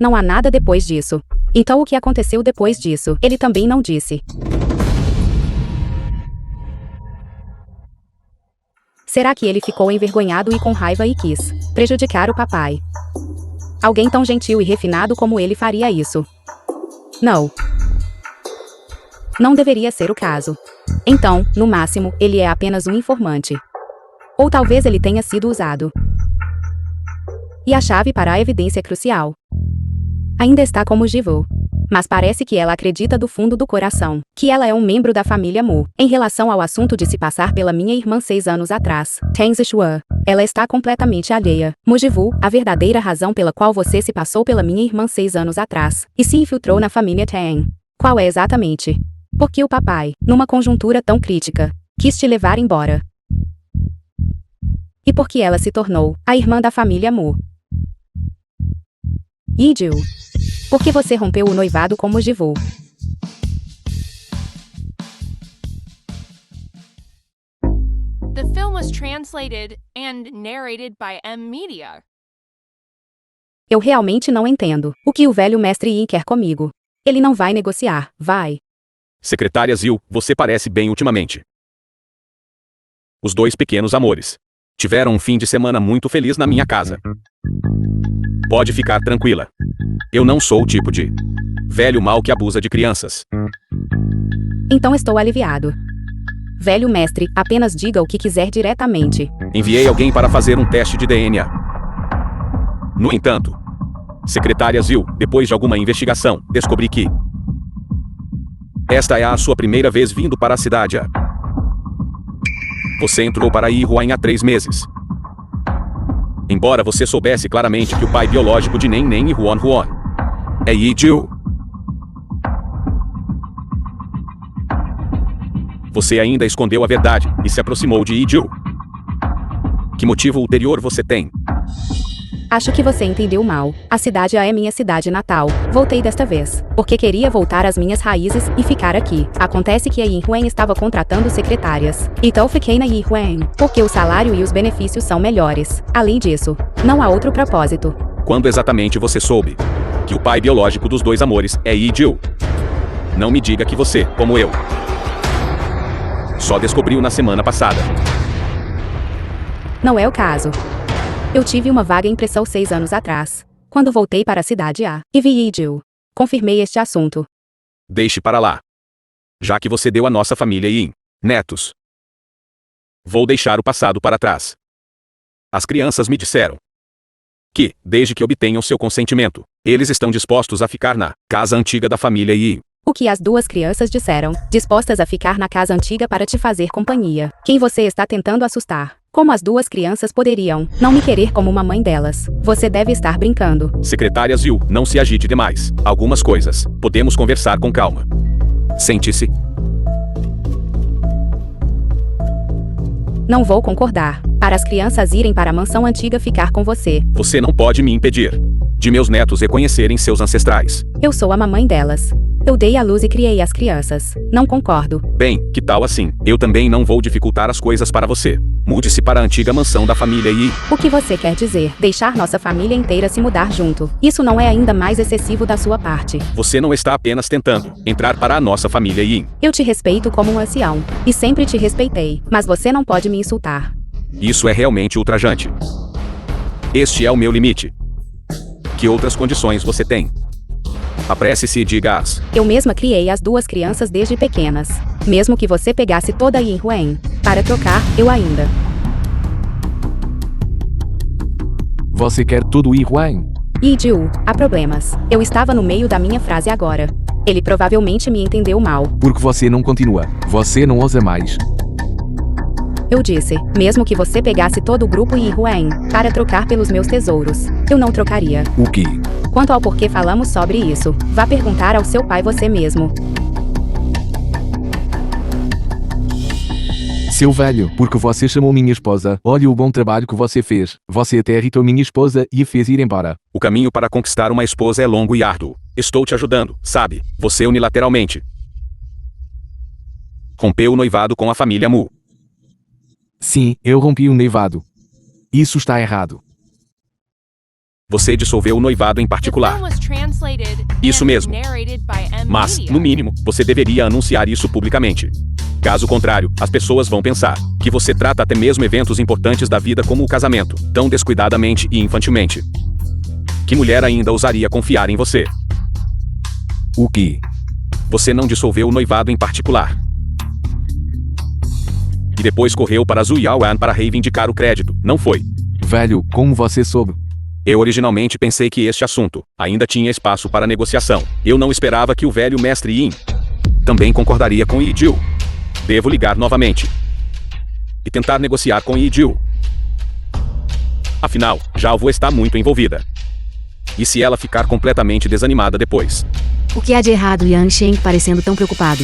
não há nada depois disso. Então o que aconteceu depois disso, ele também não disse. Será que ele ficou envergonhado e com raiva e quis prejudicar o papai? Alguém tão gentil e refinado como ele faria isso? Não. Não deveria ser o caso. Então, no máximo, ele é apenas um informante. Ou talvez ele tenha sido usado. E a chave para a evidência crucial ainda está como Jivu. Mas parece que ela acredita do fundo do coração que ela é um membro da família Mu. Em relação ao assunto de se passar pela minha irmã 6 anos atrás, Tang Zixuan, ela está completamente alheia. Mujivu, a verdadeira razão pela qual você se passou pela minha irmã 6 anos atrás e se infiltrou na família Tang. Qual é exatamente? Porque o papai, numa conjuntura tão crítica, quis te levar embora. E porque ela se tornou a irmã da família Mu. Yijiu. Porque você rompeu o noivado com Mujivu. The film was translated and narrated by M Media. Eu realmente não entendo o que o velho mestre Yin quer comigo. Ele não vai negociar, vai. Secretária Zil, você parece bem ultimamente. Os 2 pequenos amores tiveram um fim de semana muito feliz na minha casa. Pode ficar tranquila. Eu não sou o tipo de velho mau que abusa de crianças. Então estou aliviado. Velho mestre, apenas diga o que quiser diretamente. Enviei alguém para fazer um teste de DNA. No entanto, Secretária Zil, depois de alguma investigação, descobri que esta é a sua primeira vez vindo para a cidade. Você entrou para Yihuan há 3 meses. Embora você soubesse claramente que o pai biológico de Nen Nen e Huan Huan é Yijiu. Você ainda escondeu a verdade e se aproximou de Yijiu. Que motivo ulterior você tem? Acho que você entendeu mal. A cidade é minha cidade natal. Voltei desta vez, porque queria voltar às minhas raízes e ficar aqui. Acontece que a Yihuan estava contratando secretárias. Então fiquei na Yihuan, porque o salário e os benefícios são melhores. Além disso, não há outro propósito. Quando exatamente você soube que o pai biológico dos 2 amores é Yijiu? Não me diga que você, como eu, só descobriu na semana passada. Não é o caso. Eu tive uma vaga impressão 6 anos atrás, quando voltei para a cidade e vi Yijiu. Confirmei este assunto. Deixe para lá. Já que você deu à nossa família Yin netos. Vou deixar o passado para trás. As crianças me disseram que, desde que obtenham seu consentimento, eles estão dispostos a ficar na casa antiga da família Yin. O que as 2 crianças disseram, dispostas a ficar na casa antiga para te fazer companhia. Quem você está tentando assustar? Como as 2 crianças poderiam não me querer como uma mãe delas? Você deve estar brincando. Secretária Zil, não se agite demais. Algumas coisas podemos conversar com calma. Sente-se. Não vou concordar. Para as crianças irem para a mansão antiga ficar com você. Você não pode me impedir de meus netos reconhecerem seus ancestrais. Eu sou a mamãe delas. Eu dei a luz e criei as crianças. Não concordo. Bem, que tal assim? Eu também não vou dificultar as coisas para você. Mude-se para a antiga mansão da família e... O que você quer dizer? Deixar nossa família inteira se mudar junto. Isso não é ainda mais excessivo da sua parte. Você não está apenas tentando entrar para a nossa família e... Eu te respeito como um ancião. E sempre te respeitei. Mas você não pode me insultar. Isso é realmente ultrajante. Este é o meu limite. Que outras condições você tem? Apresse-se e diga-as. Eu mesma criei as duas crianças desde pequenas. Mesmo que você pegasse toda a Yinhuan. Para trocar, eu ainda. Você quer tudo o Ihuan? Yijiu, há problemas. Eu estava no meio da minha frase agora. Ele provavelmente me entendeu mal. Porque você não continua. Você não ousa mais. Eu disse, mesmo que você pegasse todo o grupo Yinhuan. Para trocar pelos meus tesouros. Eu não trocaria. O quê? Quanto ao porquê falamos sobre isso, vá perguntar ao seu pai você mesmo. Seu velho, porque você chamou minha esposa, olha o bom trabalho que você fez. Você até irritou minha esposa e a fez ir embora. O caminho para conquistar uma esposa é longo e árduo. Estou te ajudando, sabe? Você unilateralmente rompeu o noivado com a família Mu. Sim, eu rompi o noivado. Isso está errado. Você dissolveu o noivado em The particular. film was translated Isso and mesmo. narrated by M. Mas, Media. no mínimo, você deveria anunciar isso publicamente. Caso contrário, as pessoas vão pensar que você trata até mesmo eventos importantes da vida como o casamento, tão descuidadamente e infantilmente. Que mulher ainda ousaria confiar em você? O quê? Você não dissolveu o noivado em particular. E depois correu para Zhu Yaoan para reivindicar o crédito, não foi? Velho, como você soube? Eu originalmente pensei que este assunto ainda tinha espaço para negociação. Eu não esperava que o velho mestre Yin também concordaria com Yijiu. Devo ligar novamente e tentar negociar com Yijiu. Afinal, Jalvo está muito envolvida. E se ela ficar completamente desanimada depois? O que há de errado, Yan Shen parecendo tão preocupado?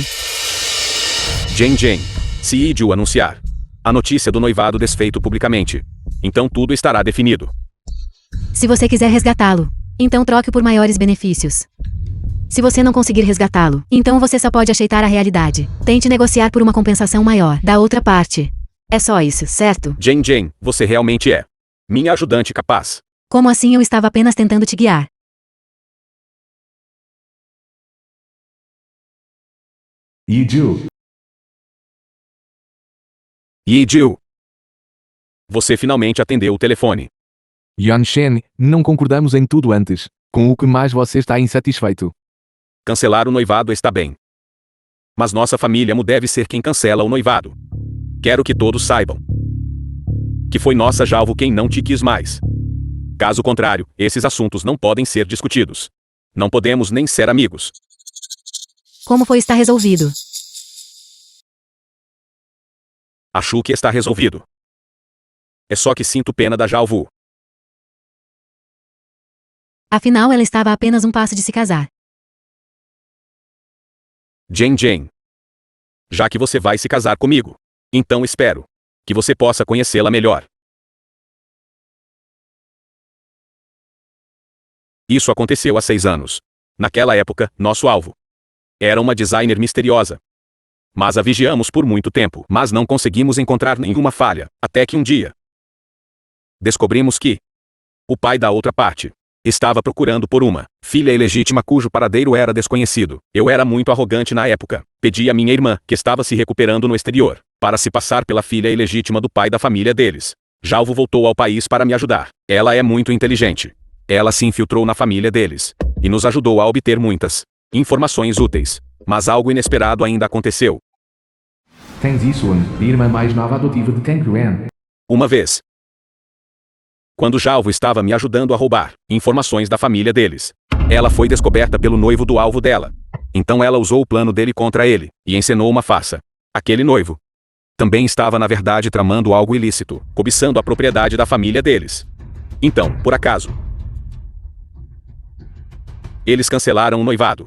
Jen Jen, se Yijiu anunciar a notícia do noivado desfeito publicamente, então tudo estará definido. Se você quiser resgatá-lo, então troque por maiores benefícios. Se você não conseguir resgatá-lo, então você só pode aceitar a realidade. Tente negociar por uma compensação maior da outra parte. É só isso, certo? Jen Jen, você realmente é minha ajudante capaz. Como assim eu estava apenas tentando te guiar? Yijiu, Yijiu, você finalmente atendeu o telefone. Yan Shen, não concordamos em tudo antes. Com o que mais você está insatisfeito? Cancelar o noivado está bem. Mas nossa família Mu deve ser quem cancela o noivado. Quero que todos saibam que foi nossa Jalvo quem não te quis mais. Caso contrário, esses assuntos não podem ser discutidos. Não podemos nem ser amigos. Como foi estar resolvido? Acho que está resolvido. É só que sinto pena da Jalvo. Afinal, ela estava a apenas um passo de se casar. Jen Jen. Já que você vai se casar comigo, então espero que você possa conhecê-la melhor. Isso aconteceu há 6 anos. Naquela época, nosso alvo era uma designer misteriosa. Mas a vigiamos por muito tempo, mas não conseguimos encontrar nenhuma falha, até que um dia descobrimos que o pai da outra parte estava procurando por uma filha ilegítima cujo paradeiro era desconhecido. Eu era muito arrogante na época. Pedi a minha irmã, que estava se recuperando no exterior, para se passar pela filha ilegítima do pai da família deles. Jalvo voltou ao país para me ajudar. Ela é muito inteligente. Ela se infiltrou na família deles e nos ajudou a obter muitas informações úteis. Mas algo inesperado ainda aconteceu. Tens Yisuan, a irmã mais nova adotiva de Tang Yuan. Uma vez, quando Jalvo estava me ajudando a roubar informações da família deles, ela foi descoberta pelo noivo do alvo dela. Então ela usou o plano dele contra ele e encenou uma farsa. Aquele noivo também estava na verdade tramando algo ilícito, cobiçando a propriedade da família deles. Então, por acaso, eles cancelaram o noivado.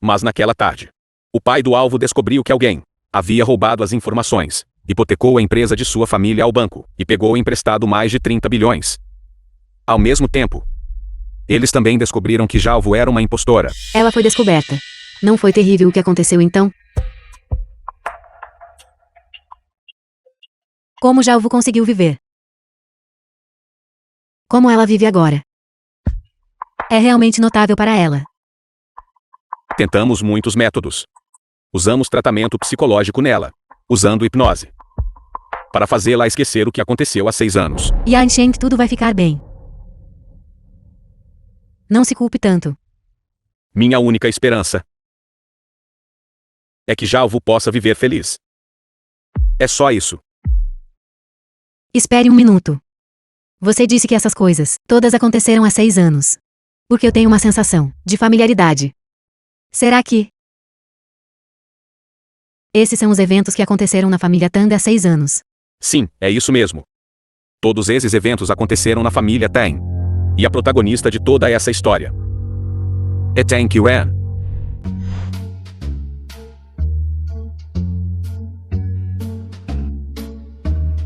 Mas naquela tarde, o pai do alvo descobriu que alguém havia roubado as informações hipotecou a empresa de sua família ao banco e pegou emprestado mais de 30 bilhões. Ao mesmo tempo, eles também descobriram que Jalvo era uma impostora. Ela foi descoberta. Não foi terrível o que aconteceu então? Como Jalvo conseguiu viver? Como ela vive agora? É realmente notável para ela. Tentamos muitos métodos. Usamos tratamento psicológico nela, usando hipnose, para fazê-la esquecer o que aconteceu há 6 anos. Yan Sheng, tudo vai ficar bem. Não se culpe tanto. Minha única esperança é que Jalvo possa viver feliz. É só isso. Espere um minuto. Você disse que essas coisas todas aconteceram há 6 anos. Porque eu tenho uma sensação de familiaridade. Será que esses são os eventos que aconteceram na família Tang há 6 anos? Sim, é isso mesmo. Todos esses eventos aconteceram na família Tang. E a protagonista de toda essa história é Tang Yuan.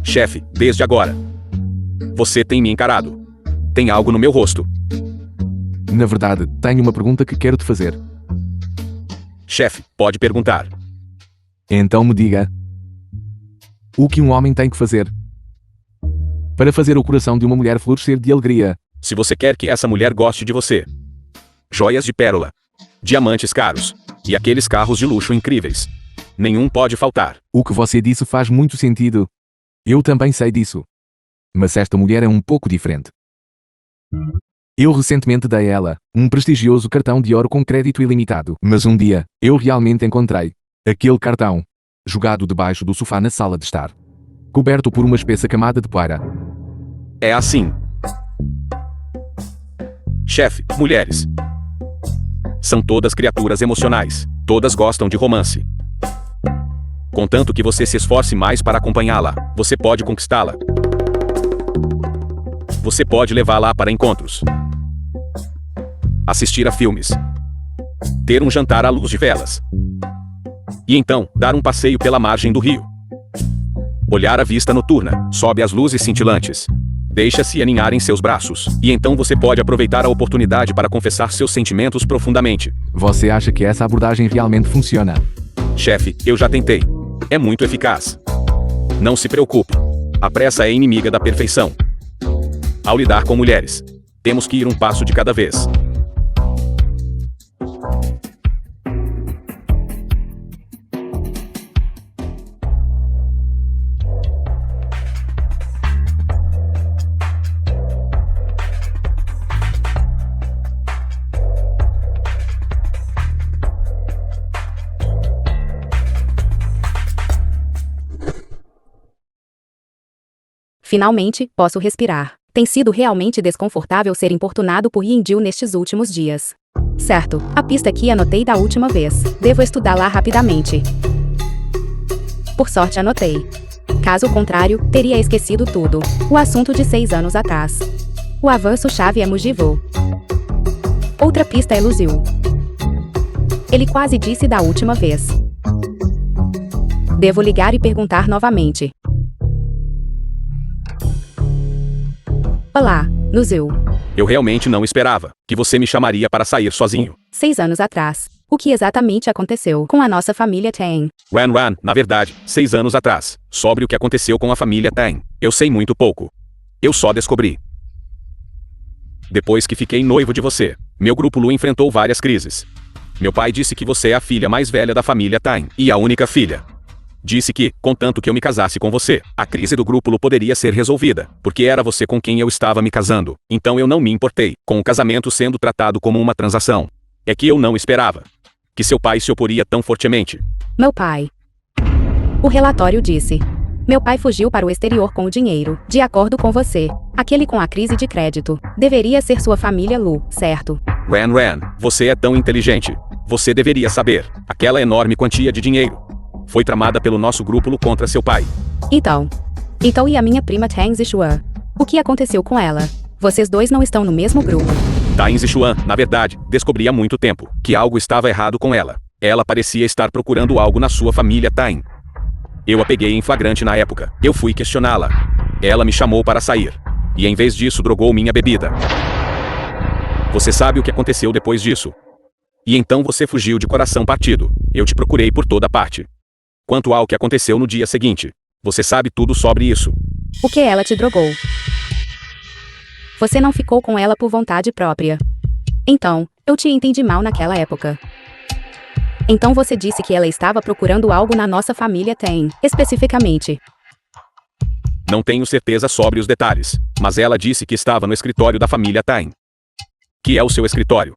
Chefe, desde agora, você tem me encarado. Tem algo no meu rosto. Na verdade, tenho uma pergunta que quero te fazer. Chefe, pode perguntar. Então me diga. O que um homem tem que fazer para fazer o coração de uma mulher florescer de alegria? Se você quer que essa mulher goste de você, joias de pérola, diamantes caros e aqueles carros de luxo incríveis. Nenhum pode faltar. O que você disse faz muito sentido. Eu também sei disso. Mas esta mulher é um pouco diferente. Eu recentemente dei a ela um prestigioso cartão de ouro com crédito ilimitado. Mas um dia, eu realmente encontrei aquele cartão jogado debaixo do sofá na sala de estar, coberto por uma espessa camada de poeira. É assim. Chefe, mulheres são todas criaturas emocionais. Todas gostam de romance. Contanto que você se esforce mais para acompanhá-la, você pode conquistá-la. Você pode levá-la para encontros, assistir a filmes, ter um jantar à luz de velas, e então dar um passeio pela margem do rio. Olhar a vista noturna, sobe as luzes cintilantes, deixa-se aninhar em seus braços, e então você pode aproveitar a oportunidade para confessar seus sentimentos profundamente. Você acha que essa abordagem realmente funciona? Chefe, eu já tentei. É muito eficaz. Não se preocupe. A pressa é inimiga da perfeição. Ao lidar com mulheres, temos que ir um passo de cada vez. Finalmente, posso respirar. Tem sido realmente desconfortável ser importunado por Yindiu nestes últimos dias. Certo, a pista que anotei da última vez. Devo estudá-la rapidamente. Por sorte anotei. Caso contrário, teria esquecido tudo. O assunto de 6 anos atrás. O avanço-chave é Mujivo. Outra pista é Luziu. Ele quase disse da última vez. Devo ligar e perguntar novamente. Olá, Luziu. Eu realmente não esperava que você me chamaria para sair sozinho. 6 anos atrás. O que exatamente aconteceu com a nossa família Tang? Ran, na verdade, 6 anos atrás. Sobre o que aconteceu com a família Tang, eu sei muito pouco. Eu só descobri depois que fiquei noivo de você. Meu grupo Lu enfrentou várias crises. Meu pai disse que você é a filha mais velha da família Tang e a única filha. Disse que, contanto que eu me casasse com você, a crise do grupo Lu poderia ser resolvida, porque era você com quem eu estava me casando. Então eu não me importei com o casamento sendo tratado como uma transação. É que eu não esperava que seu pai se oporia tão fortemente. Meu pai. O relatório disse. Meu pai fugiu para o exterior com o dinheiro, de acordo com você. Aquele com a crise de crédito. Deveria ser sua família Lu, certo? Ran, você é tão inteligente. Você deveria saber. Aquela enorme quantia de dinheiro foi tramada pelo nosso grupo Lu contra seu pai. Então e a minha prima Tang Zixuan? O que aconteceu com ela? Vocês dois não estão no mesmo grupo. Tang Zixuan, na verdade, descobri há muito tempo que algo estava errado com ela. Ela parecia estar procurando algo na sua família Tang. Eu a peguei em flagrante na época. Eu fui questioná-la. Ela me chamou para sair. E em vez disso drogou minha bebida. Você sabe o que aconteceu depois disso? E então você fugiu de coração partido. Eu te procurei por toda parte. Quanto ao que aconteceu no dia seguinte, você sabe tudo sobre isso. O que ela te drogou? Você não ficou com ela por vontade própria. Então, eu te entendi mal naquela época. Então você disse que ela estava procurando algo na nossa família tem, especificamente. Não tenho certeza sobre os detalhes, mas ela disse que estava no escritório da família Tain. Que é o seu escritório.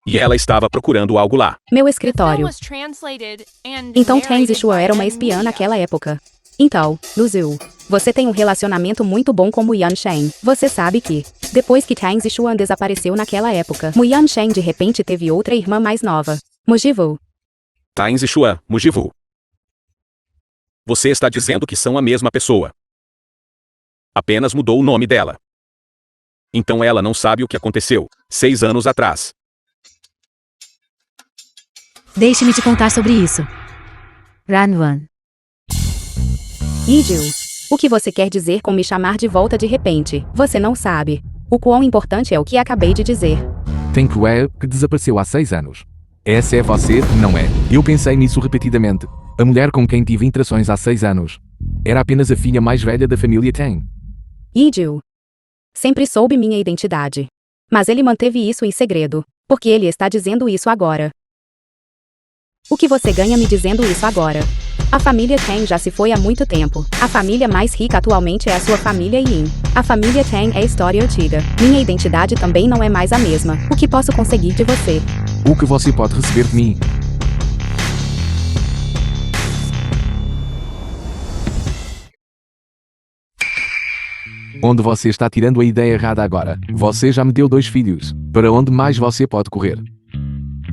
E ela estava procurando algo lá. Meu The film escritório. was translated and Então Tang narrated Zishua by era uma M. espiã Mia. naquela época. Então, Luzul, você tem um relacionamento muito bom com Mu Yanshen. Você sabe que, depois que Tang Zishuan desapareceu naquela época, Mu Yanshen de repente teve outra irmã mais nova, Mujivu. Tain Zishuan, Mujivu. Você está dizendo que são a mesma pessoa. Apenas mudou o nome dela. Então ela não sabe o que aconteceu 6 anos atrás. Deixe-me te contar sobre isso. Ranwan. Ijil, o que você quer dizer com me chamar de volta de repente? Você não sabe. O quão importante é o que acabei de dizer. Tenku é que desapareceu há 6 anos. Essa é você, não é? Eu pensei nisso repetidamente. A mulher com quem tive interações há 6 anos. Era apenas a filha mais velha da família Tang. Ijil. Sempre soube minha identidade. Mas ele manteve isso em segredo, porque ele está dizendo isso agora. O que você ganha me dizendo isso agora? A família Tang já se foi há muito tempo. A família mais rica atualmente é a sua família Yin. A família Tang é história antiga. Minha identidade também não é mais a mesma. O que posso conseguir de você? O que você pode receber de mim? Onde você está tirando a ideia errada agora? Você já me deu 2 filhos. Para onde mais você pode correr?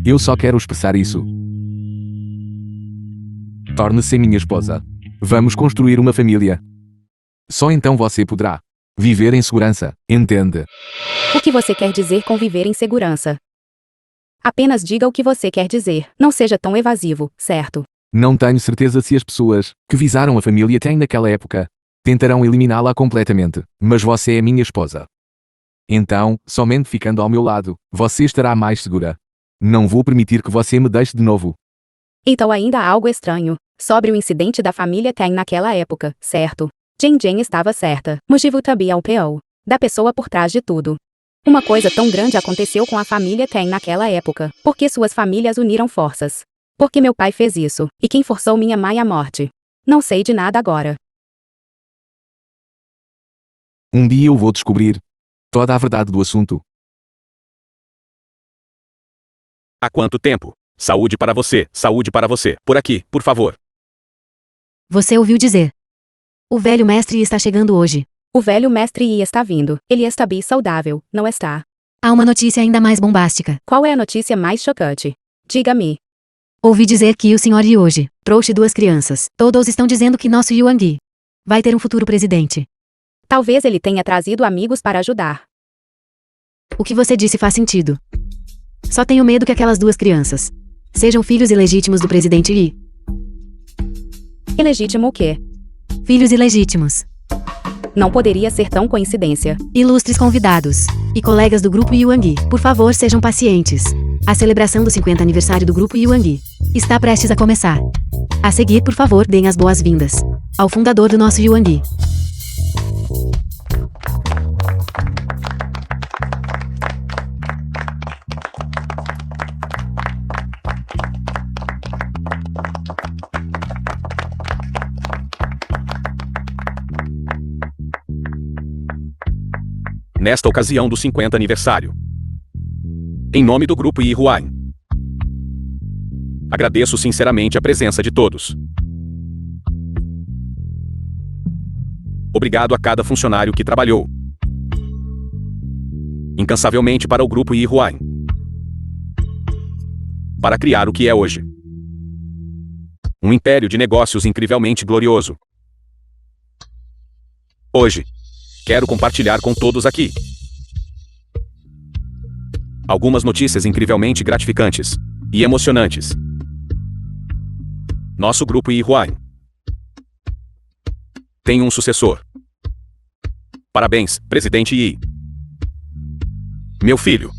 Eu só quero expressar isso. Torne-se minha esposa. Vamos construir uma família. Só então você poderá viver em segurança, entende? O que você quer dizer com viver em segurança? Apenas diga o que você quer dizer. Não seja tão evasivo, certo? Não tenho certeza se as pessoas que visaram a família Tang naquela época tentarão eliminá-la completamente, mas você é minha esposa. Então, somente ficando ao meu lado, você estará mais segura. Não vou permitir que você me deixe de novo. Então ainda há algo estranho sobre o incidente da família Tang naquela época, certo? Jen estava certa. Mujivu Tabi é o PO da pessoa por trás de tudo. Uma coisa tão grande aconteceu com a família Tang naquela época, porque suas famílias uniram forças. Porque meu pai fez isso, e quem forçou minha mãe à morte? Não sei de nada agora. Um dia eu vou descobrir toda a verdade do assunto. Há quanto tempo? Saúde para você, saúde para você. Por aqui, por favor. Você ouviu dizer. O velho mestre está chegando hoje. O velho mestre Yi está vindo. Ele está bem saudável, não está? Há uma notícia ainda mais bombástica. Qual é a notícia mais chocante? Diga-me. Ouvi dizer que o senhor Yi hoje trouxe 2 crianças. Todos estão dizendo que nosso Yuan Yi vai ter um futuro presidente. Talvez ele tenha trazido amigos para ajudar. O que você disse faz sentido. Só tenho medo que aquelas 2 crianças sejam filhos ilegítimos do presidente Yi. Ilegítimo o quê? Filhos ilegítimos. Não poderia ser tão coincidência. Ilustres convidados e colegas do Grupo Yuan Yi, por favor sejam pacientes. A celebração do 50 aniversário do Grupo Yuan Yi está prestes a começar. A seguir, por favor, deem as boas-vindas ao fundador do nosso Yuan Yi. Nesta ocasião do 50 aniversário. Em nome do Grupo Yi Huan. Agradeço sinceramente a presença de todos. Obrigado a cada funcionário que trabalhou incansavelmente para o Grupo Yi Huan, para criar o que é hoje. Um império de negócios incrivelmente glorioso. Hoje, quero compartilhar com todos aqui algumas notícias incrivelmente gratificantes e emocionantes. Nosso Grupo Yi Huan Tem um sucessor. Parabéns, presidente Yi. Meu filho.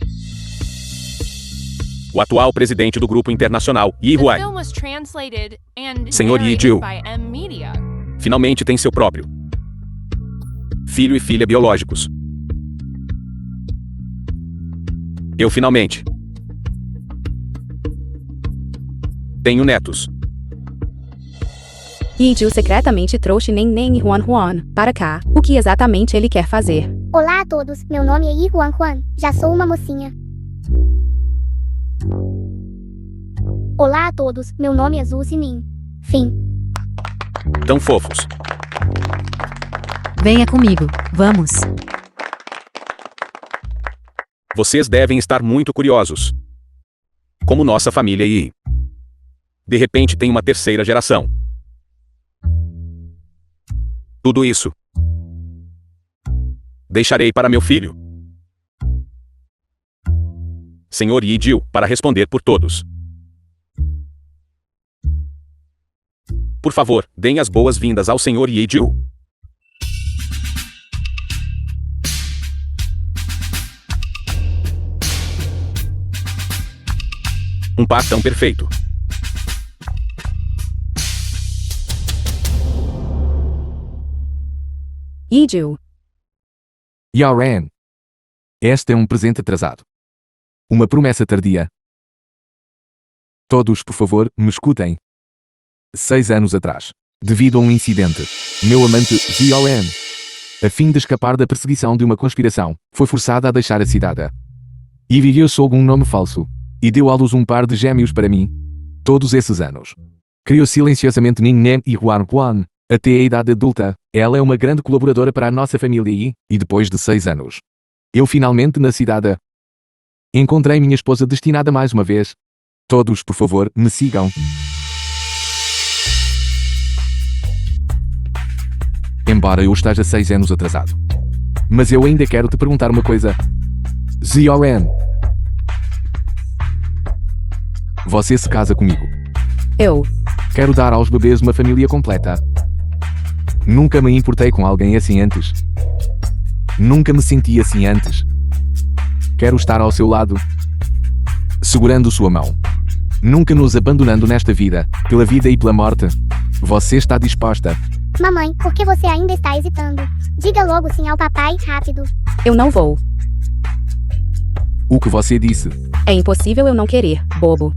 O atual presidente do grupo internacional, Yi The Huai, film was translated and Senhor Yi narrated Jiu. by M Media. finalmente tem seu próprio filho e filha biológicos. Eu finalmente tenho netos. Yi-Jiu secretamente trouxe Nen e Huan para cá. O que exatamente ele quer fazer? Olá a todos, meu nome é Yi Huan, já sou uma mocinha. Olá a todos, meu nome é Zhu Sinin. Fim. Tão fofos. Venha comigo, vamos. Vocês devem estar muito curiosos. Como nossa família Yi. De repente tem uma terceira geração. Tudo isso deixarei para meu filho, Senhor Yi Jiu, para responder por todos. Por favor, deem as boas-vindas ao Senhor Yi Jiu. Um par tão perfeito. Yi-Jiu. Yaoran. Este é um presente atrasado. Uma promessa tardia. Todos, por favor, me escutem. 6 anos atrás, devido a um incidente, meu amante, Zioan, a fim de escapar da perseguição de uma conspiração, foi forçada a deixar a cidade. E viveu sob um nome falso. E deu à luz um par de gêmeos para mim. Todos esses anos. Criou silenciosamente Nin e Huan, até a idade adulta. Ela é uma grande colaboradora para a nossa família e depois de 6 anos, eu finalmente na cidade encontrei minha esposa destinada mais uma vez. Todos, por favor, me sigam. Embora eu esteja 6 anos atrasado. Mas eu ainda quero te perguntar uma coisa. Zioan. Você se casa comigo. Eu. Quero dar aos bebês uma família completa. Nunca me importei com alguém assim antes. Nunca me senti assim antes. Quero estar ao seu lado, segurando sua mão. Nunca nos abandonando nesta vida, pela vida e pela morte. Você está disposta? Mamãe, por que você ainda está hesitando? Diga logo sim ao papai, rápido. Eu não vou. O que você disse? É impossível eu não querer, bobo.